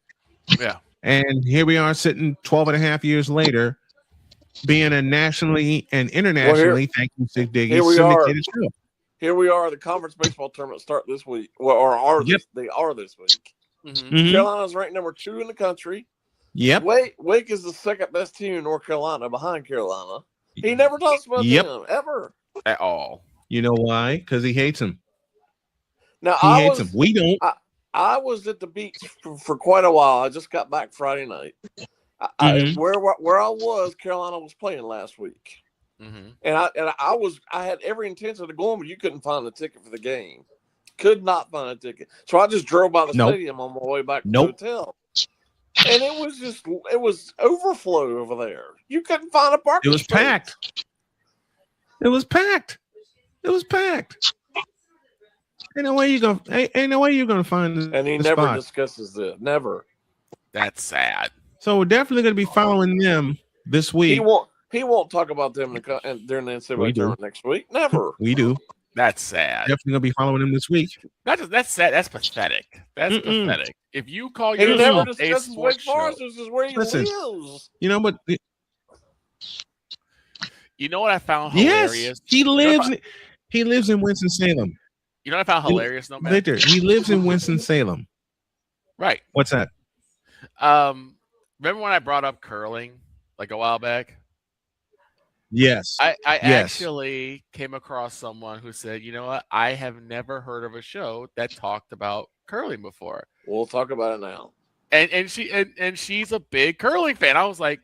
Yeah, and here we are sitting 12 and a half years later, being a nationally and internationally, thank you, Sig Diggy, syndicated show. Here we are. The conference baseball tournament start this week, they are this week. Carolina's ranked number 2 in the country. Yep. Wake is the second best team in North Carolina behind Carolina. He never talks about them ever at all. You know why? Because he hates him. Now he hates him. We don't. I was at the beach for quite a while. I just got back Friday night. Where I was, Carolina was playing last week. And I had every intention of going, but you couldn't find a ticket for the game. Could not find a ticket. So I just drove by the stadium on my way back to the hotel. And it was overflow over there. You couldn't find a parking space. It was packed. Ain't no way you're gonna find this. And he never discusses this. Never. That's sad. So we're definitely gonna be following them this week. He won't talk about them during the NCAA tournament next week. Never. We do. That's sad. Definitely gonna be following them this week. That's sad. That's pathetic. That's pathetic. If you call yourself never discusses Wake Forest, this is where he lives. You know what? You know what I found hilarious? He lives in Winston-Salem. You know what I found hilarious? No matter. Victor, he lives in Winston-Salem. Right. What's that? Remember when I brought up curling like a while back? Yes. I actually came across someone who said, you know what? I have never heard of a show that talked about curling before. We'll talk about it now. And she's a big curling fan. I was like,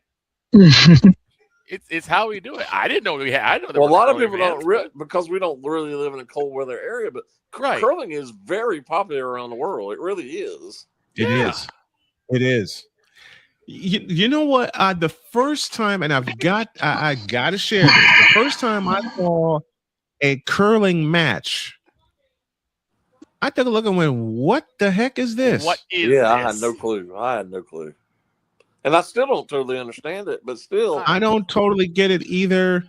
it's how we do it. I didn't know we had. I know a lot of people don't because we don't really live in a cold weather area, but curling is very popular around the world. It really is. It is. You know what? The first time, and I got to share this. The first time I saw a curling match, I took a look and went, "What the heck is this?" What is this? I had no clue. And I still don't totally understand it, but still. I don't totally get it either,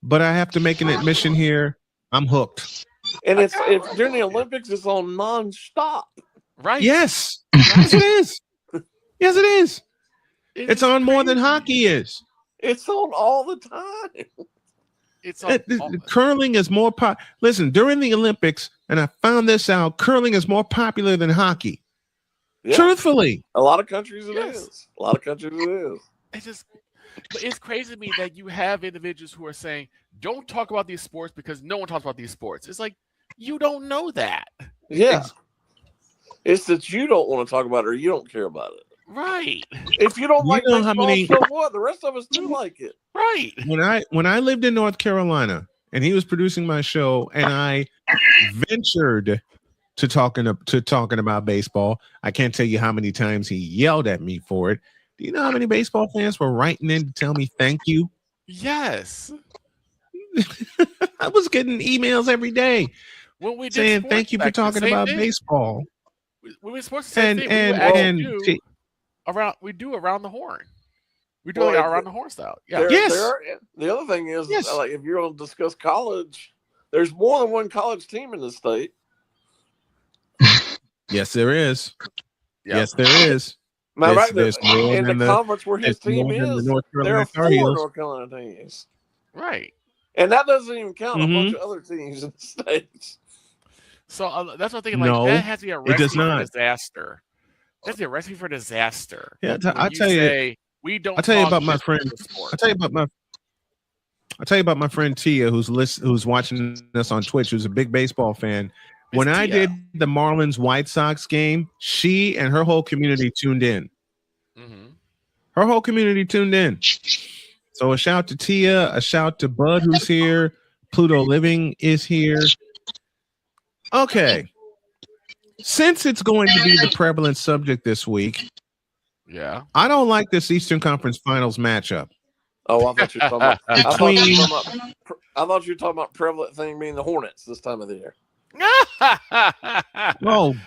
but I have to make an admission here. I'm hooked. And it's during the Olympics, it's on nonstop. Right. Yes. Yes, it is. Yes, it is. It's on more than hockey is. It's on all the time. It's on curling is more Listen, during the Olympics, and I found this out, curling is more popular than hockey. Yeah. Truthfully, a lot of countries it is. A lot of countries it is. It's crazy to me that you have individuals who are saying, "Don't talk about these sports because no one talks about these sports." It's like you don't know that. Yeah, it's that you don't want to talk about it or you don't care about it. Right. If you don't like baseball, so what? The rest of us do like it. Right. When I lived in North Carolina and he was producing my show, and I ventured to talking about baseball. I can't tell you how many times he yelled at me for it. Do you know how many baseball fans were writing in to tell me thank you? Yes. I was getting emails every day saying thank you for talking about baseball. We were supposed to say and we do around the horn. We do it around the horn style. Yeah. The other thing is, like, if you're going to discuss college, there's more than one college team in the state. Yes, there is. Yep. Yes, there is. There's more in than the conference where his team more than the is, North there Carolina are Tar 4 Heels. North Carolina teams. Right. And that doesn't even count a bunch of other teams in the states. So that's what I'm thinking. No, like, that has to be a it does recipe for not. disaster. That's a recipe for disaster. Yeah, When I'll tell you. We don't. I'll tell you talk about my business friend. in the sport. I'll tell you about my friend Tia, who's watching us on Twitch, who's a big baseball fan. When I did the Marlins White Sox game, she and her whole community tuned in. Mm-hmm. Her whole community tuned in. So a shout to Tia, a shout to Bud, who's here. Pluto Living is here. Okay. Since it's going to be the prevalent subject this week, I don't like this Eastern Conference Finals matchup. Oh, I thought you were talking about. I thought you were talking about prevalent thing being the Hornets this time of the year. Oh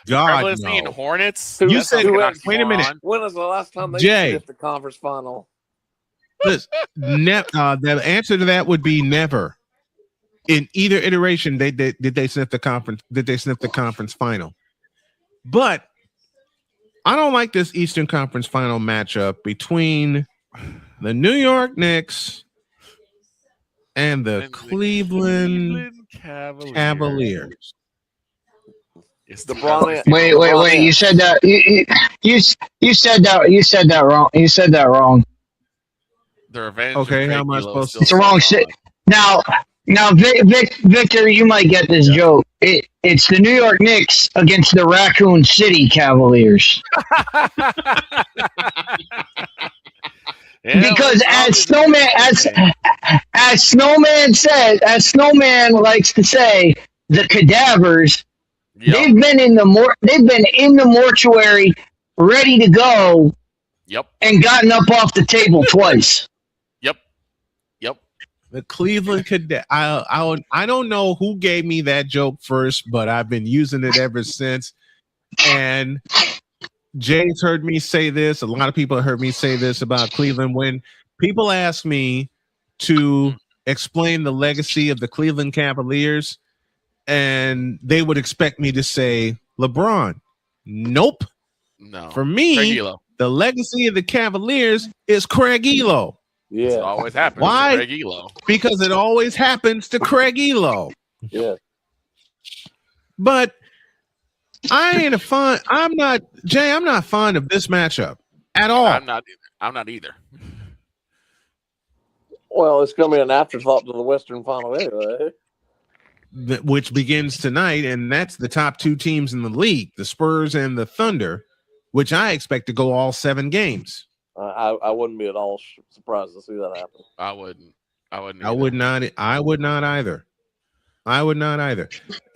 God, Prevalency no. in Hornets. You said, wait a minute. When was the last time they Jay. sniffed the conference final? The answer to that would be never. In either iteration, did they sniff the conference? Did they sniff the conference final? But I don't like this Eastern Conference final matchup between the New York Knicks and the Cleveland Cavaliers. It's the Wait! You said that. You said that. You said that wrong. You said that wrong. The revenge. Okay, how am I supposed to? It's the wrong shit. Now, Victor, you might get this joke. It's the New York Knicks against the Raccoon City Cavaliers. Because as Snowman likes to say, the cadavers, they've been in the mortuary, ready to go, and gotten up off the table twice. The Cleveland Cadet. I don't know who gave me that joke first, but I've been using it ever since. And Jay's heard me say this. A lot of people heard me say this about Cleveland. When people ask me to explain the legacy of the Cleveland Cavaliers, and they would expect me to say LeBron. Nope. No. For me, the legacy of the Cavaliers is Craig Elo. Yeah, it always happens. Why? To Craig Elo. Because it always happens to Craig Elo. Yeah. But I'm not fond of this matchup at all. I'm not either. Well, it's going to be an afterthought to the Western Final anyway. Which begins tonight, and that's the top 2 teams in the league, the Spurs and the Thunder, which I expect to go all 7 games. I wouldn't be at all surprised to see that happen. I wouldn't. I would not either.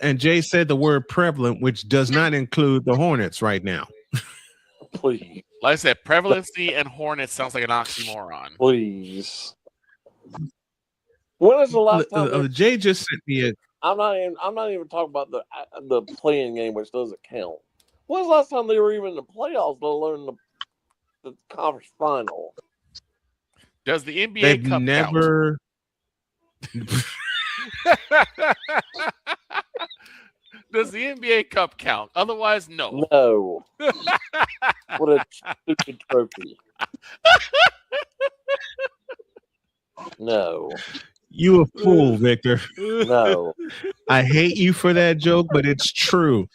And Jay said the word prevalent, which does not include the Hornets right now. Please. Like I said, prevalency and Hornets sounds like an oxymoron. Please. When is the last time? Jay just sent me a. I'm not even talking about the playing game, which doesn't count. When's the last time they were even in the playoffs, let alone the conference final? Does the NBA They've Cup never. Does the NBA Cup count? Otherwise, no. No. What a stupid trophy. No. You a fool, Victor. No. I hate you for that joke, but it's true.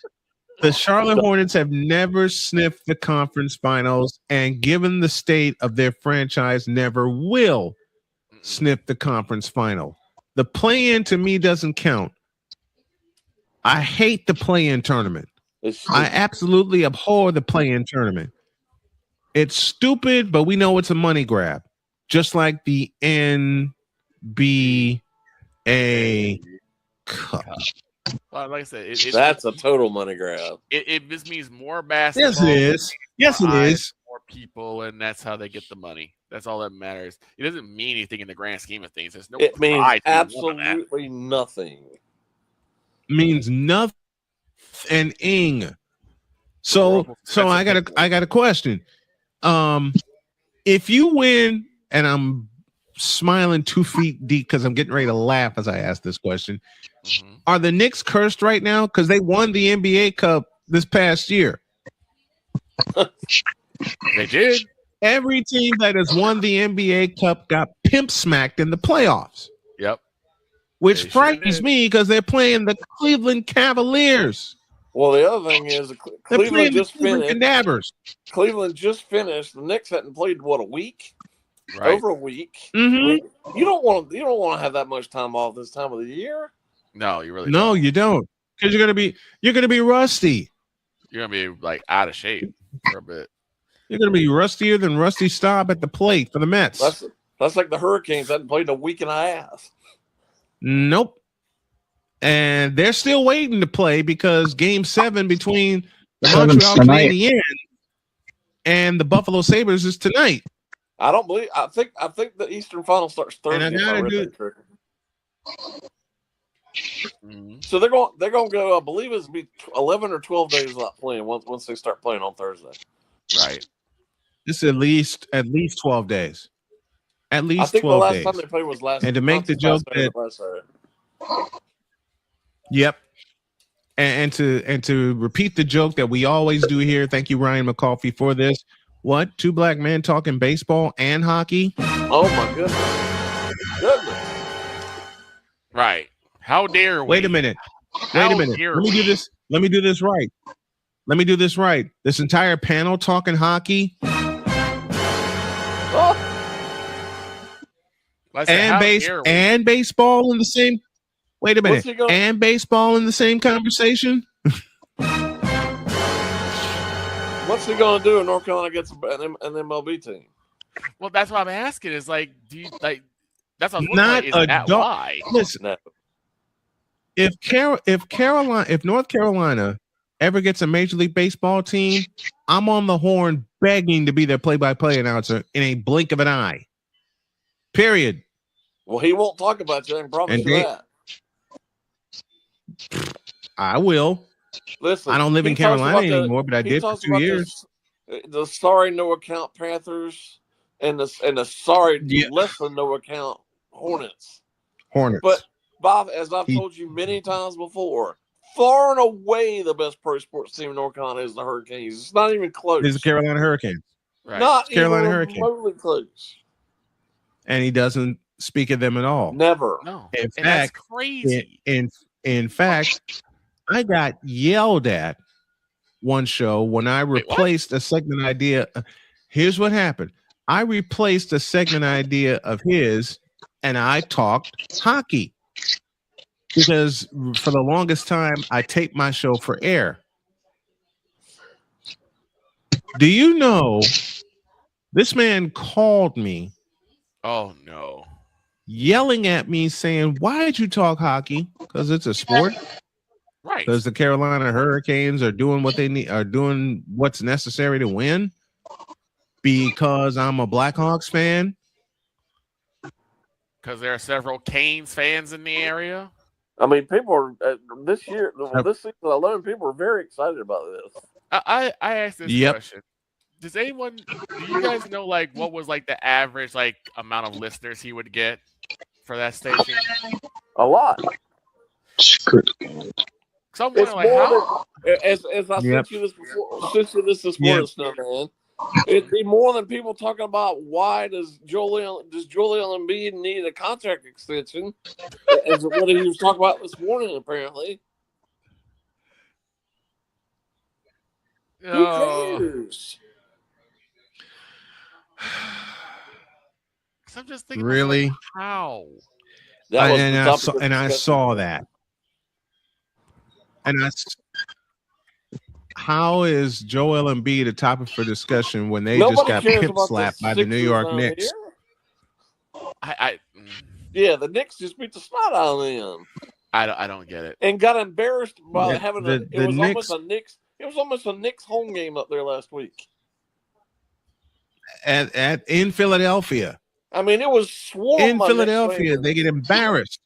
The Charlotte Hornets have never sniffed the conference finals, and given the state of their franchise, never will sniff the conference final. The play-in to me doesn't count. I hate the play-in tournament. I absolutely abhor the play-in tournament. It's stupid, but we know it's a money grab. Just like the NBA Cup. Well, like I said, that's a total money grab. This means more basketball. Yes, it is. Yes, it is. More people, and that's how they get the money. That's all that matters. It doesn't mean anything in the grand scheme of things. There's no. It means absolutely nothing. Means nothing. So I got a question. If you win and I'm smiling 2 feet deep because I'm getting ready to laugh as I ask this question. Mm-hmm. Are the Knicks cursed right now? Because they won the NBA Cup this past year. They did. Every team that has won the NBA Cup got pimp smacked in the playoffs. Yep. Which They frightens me because they're playing the Cleveland Cavaliers. Well, the other thing is Cleveland just finished. Cadavers. Cleveland just finished. The Knicks hadn't played a week, right? Over a week. Mm-hmm. I mean, you don't want to have that much time off this time of the year. No, you really no, you don't, because you're gonna be rusty. You're gonna be like out of shape for a bit. You're gonna be rustier than Rusty Staub at the plate for the Mets. That's like the Hurricanes hadn't played in a week and a half. Nope. And they're still waiting to play because Game 7 between the Montreal Canadiens and the Buffalo Sabres is tonight. I don't believe. I think the Eastern Final starts Thursday. And I gotta do. So they're going to go. I believe it's be 11 or 12 days without playing once they start playing on Thursday. Right. This is at least 12 days. At least I think 12 the last days. time they played was last. And to make the joke that. Yep. And to repeat the joke that we always do here. Thank you, Ryan McCoffey, for this. What? 2 black men talking baseball and hockey? Oh my goodness! Right. How dare we? Wait a minute. Let me do this. Let me do this right. Let me do this right. This entire panel talking hockey. And baseball in the same. Wait a minute. And baseball in the same conversation. What's he going to do if North Carolina gets an MLB team? Well, that's what I'm asking. Is like, do you like? That's what I was not like, is that why? Listen, no. If North Carolina ever gets a Major League Baseball team, I'm on the horn begging to be their play-by-play announcer in a blink of an eye. Period. Well, he won't talk about you. I can promise you that. I will. Listen, I don't live in Carolina anymore, but I did for 2 years. The sorry no account Panthers and the sorry less than no account Hornets. But Bob, as I've told you many times before, far and away the best pro sports team in North Carolina is the Hurricanes. It's not even close. It's the Carolina Hurricanes. Right. Not Carolina even Hurricanes. remotely close. And he doesn't speak of them at all. Never. No. In And fact, that's crazy. In fact, I got yelled at one show when I replaced a segment idea. Here's what happened. I replaced a segment idea of his, and I talked hockey. Because for the longest time, I taped my show for air. Do you know this man called me? Oh, no. Yelling at me saying, why did you talk hockey? Because it's a sport. Right. Because the Carolina Hurricanes are doing what they need, are doing what's necessary to win. Because I'm a Blackhawks fan. Because there are several Canes fans in the area. I mean, people are this season alone. People are very excited about this. I asked this question. Do you guys know like what was like the average like amount of listeners he would get for that station? A lot. Someone like how? As I sent you this before, this morning, Snowman. It'd be more than people talking about why does Joel Embiid need a contract extension, as what he was talking about this morning, apparently. Who cares? I'm just thinking, really? Like, how? I saw that. And how is Joel Embiid a topic for discussion when they just got pimp slapped by the New York Knicks? Yeah, the Knicks just beat the snot out of them. I don't get it. And got embarrassed by having it was almost a Knicks home game up there last week. In Philadelphia. I mean, it was swarm in Philadelphia. They get embarrassed.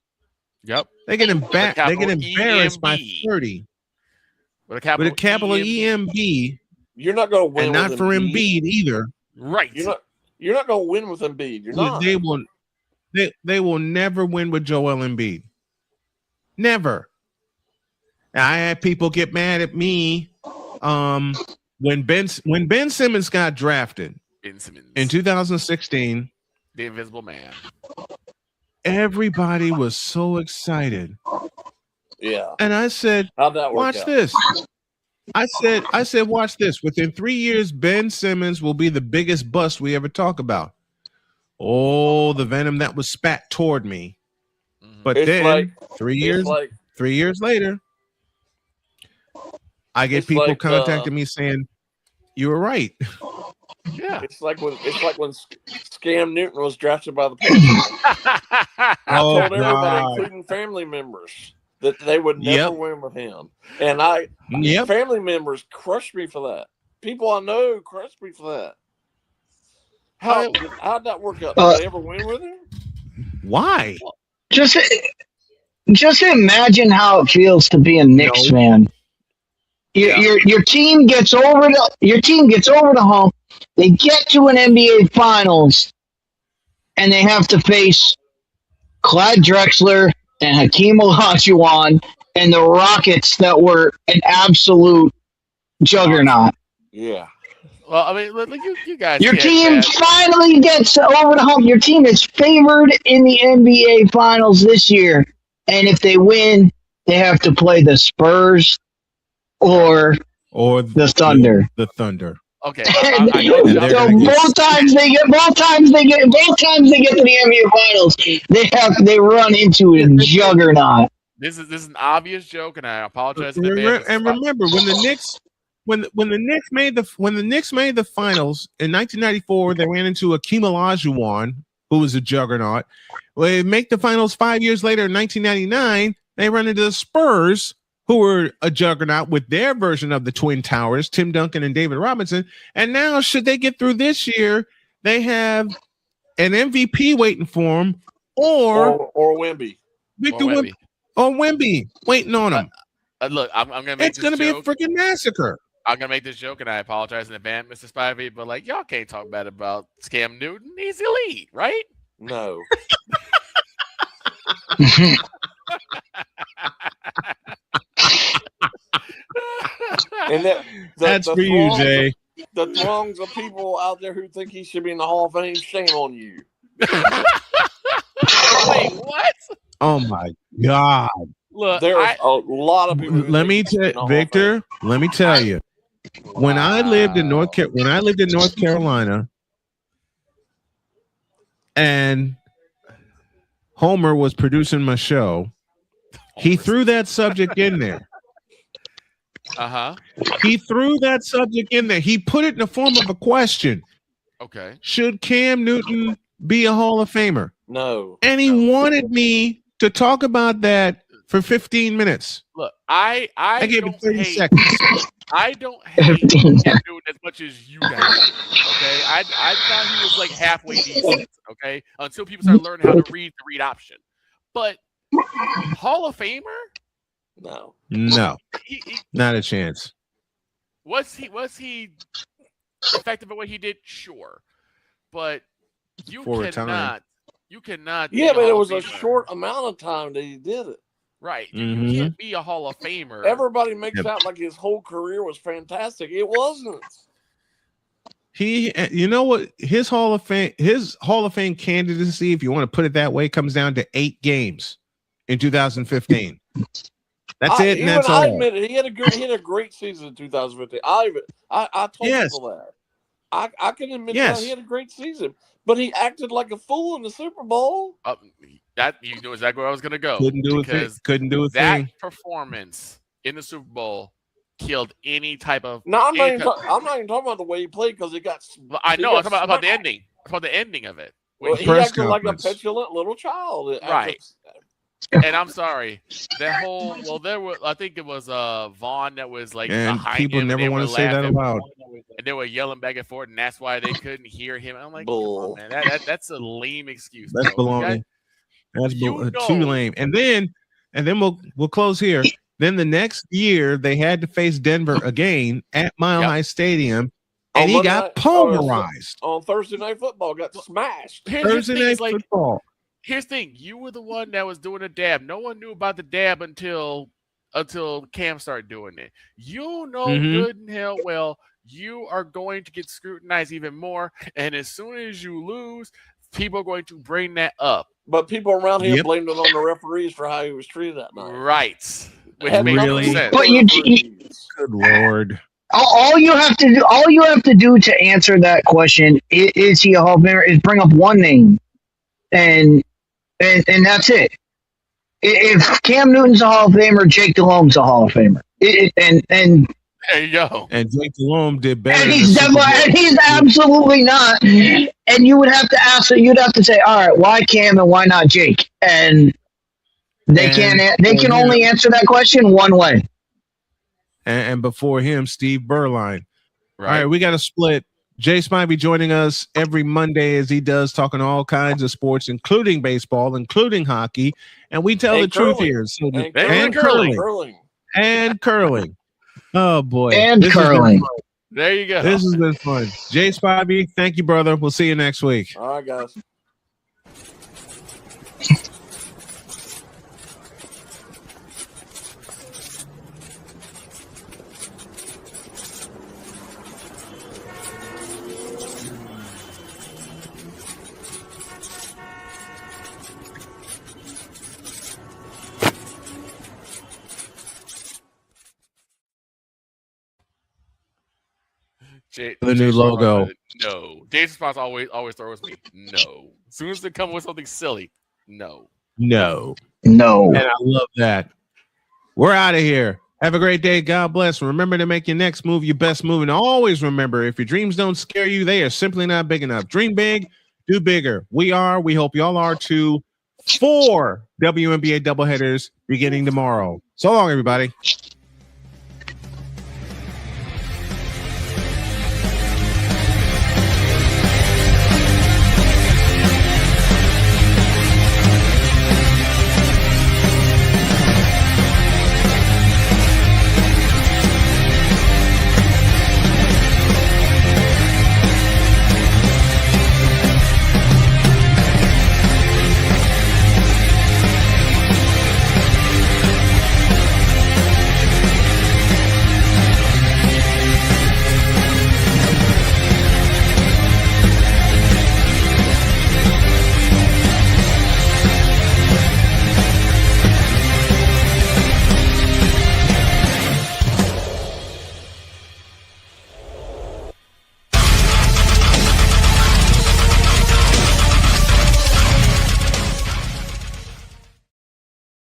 Yep. They get embarrassed by 30. With a capital EMB. You're not going to win. And not for Embiid either. Right. You're You're not going to win with Embiid. You're not. They will never win with Joel Embiid. Never. I had people get mad at me when Ben Simmons got drafted in 2016. The Invisible Man. Everybody was so excited. Yeah. And I said, how'd that work watch out? this. I said, watch this. Within 3 years, Ben Simmons will be the biggest bust we ever talk about. Oh, the venom that was spat toward me. But It's then like, 3 years, 3 years later, I get people contacting me saying, you were right. Yeah. It's like when Scam Newton was drafted by the Patriots. I told everybody, including family members, that they would never win with him. And family members crushed me for that. People I know crushed me for that. How'd that work out? Did they ever win with him? Why? Just imagine how it feels to be a Knicks fan. Your team gets over the hump. They get to an NBA Finals, and they have to face Clyde Drexler and Hakeem Olajuwon and the Rockets that were an absolute juggernaut. Yeah. Well, I mean, look, you guys. Your team finally gets over the hump. Your team is favored in the NBA Finals this year, and if they win, they have to play the Spurs or the Thunder. The Thunder. Okay. Both times they get to the NBA Finals, they run into a juggernaut. This is an obvious joke, and I apologize in Remember, advance. remember when the Knicks made the finals in 1994, they ran into Hakeem Olajuwon, who was a juggernaut. Well, they make the finals 5 years later in 1999. They run into the Spurs, who were a juggernaut with their version of the Twin Towers, Tim Duncan and David Robinson. And now, should they get through this year, they have an MVP waiting for them, or Wemby, Wemby waiting on them. Look, I'm gonna make. It's gonna be a freaking massacre. I'm gonna make this joke, and I apologize in advance, Mr. Spivey, but like, y'all can't talk bad about Scam Newton. He's elite, right? No. And that's for you, Jay. The throngs of people out there who think he should be in the Hall of Fame, shame on you. Wait, what? Oh my God! Look, there's a lot of people. Let me tell Victor. Let me tell you. When I lived in North Carolina, and Homer was producing my show, he threw that subject in there. He threw that subject in there. He put it in the form of a question. Okay. Should Cam Newton be a Hall of Famer? No. And he wanted me to talk about that for 15 minutes. Look, I gave him 30 seconds. I don't hate Cam Newton as much as you guys. Okay, I thought he was like halfway decent. Okay, until people started learning how to read the read option. But Hall of Famer? No. Not a chance. Was he effective at what he did? Sure, but you cannot. Yeah, but it was a short amount of time that he did it. Right. You can't be a Hall of Famer. Everybody makes out like his whole career was fantastic. It wasn't. You know what? His Hall of Fame candidacy, if you want to put it that way, comes down to 8 games in 2015. That's it, and that's all. I admit it. He had a great season in 2015. I told people that. I can admit that he had a great season, but he acted like a fool in the Super Bowl. That you know exactly where I was going to go. Couldn't do a thing. That performance in the Super Bowl killed any type of. No, I'm not even talking about the way he played because it got. I know. I'm talking about the ending. I'm talking about the ending of it. Well, he acted like a petulant little child. Right. And I'm sorry. That whole I think it was Vaughn that was like and behind people him. Never want to say that aloud. And they were yelling back and forth, and that's why they couldn't hear him. I'm like, bull. Come on, man, that's a lame excuse. That's baloney. That's too lame. And then we'll close here. Then the next year they had to face Denver again at Mile High Stadium, and he got pulverized. On Thursday Night Football, got smashed. Thursday Night Football. Here's the thing: you were the one that was doing the dab. No one knew about the dab until Cam started doing it. You know good and hell well you are going to get scrutinized even more, and as soon as you lose, people are going to bring that up. But people around here blamed it on the referees for how he was treated that night. Right. Which Really? makes no sense. But good Lord. All you have to do to answer that question is he a Hall of Famer is bring up one name, and that's it. If Cam Newton's a Hall of Famer, Jake Delhomme's a Hall of Famer, and there you go. And Jake Delhomme did better. And he's absolutely not. And you would have to ask. You'd have to say, all right, why Cam and why not Jake? And they can only answer that question one way. And before him, Steve Berline. All right, we got a split. Jace might be joining us every Monday as he does, talking all kinds of sports, including baseball, including hockey. And we tell the truth here. So, and curling. And curling. Oh, boy. And curling. There you go. This has been fun. Jace Bobby, thank you, brother. We'll see you next week. All right, guys. The new logo. No. Dave's response always throws me. No. As soon as they come with something silly, no. No. And I love that. We're out of here. Have a great day. God bless. Remember to make your next move your best move. And always remember, if your dreams don't scare you, they are simply not big enough. Dream big, do bigger. We hope y'all are too. 4 WNBA doubleheaders beginning tomorrow. So long, everybody.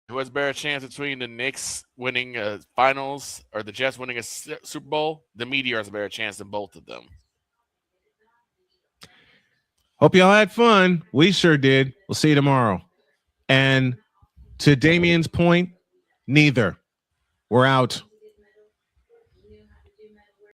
Who has a better chance between the Knicks winning finals or the Jets winning a Super Bowl? The Meteor has a better chance than both of them. Hope y'all had fun. We sure did. We'll see you tomorrow. And to Damien's point, neither. We're out.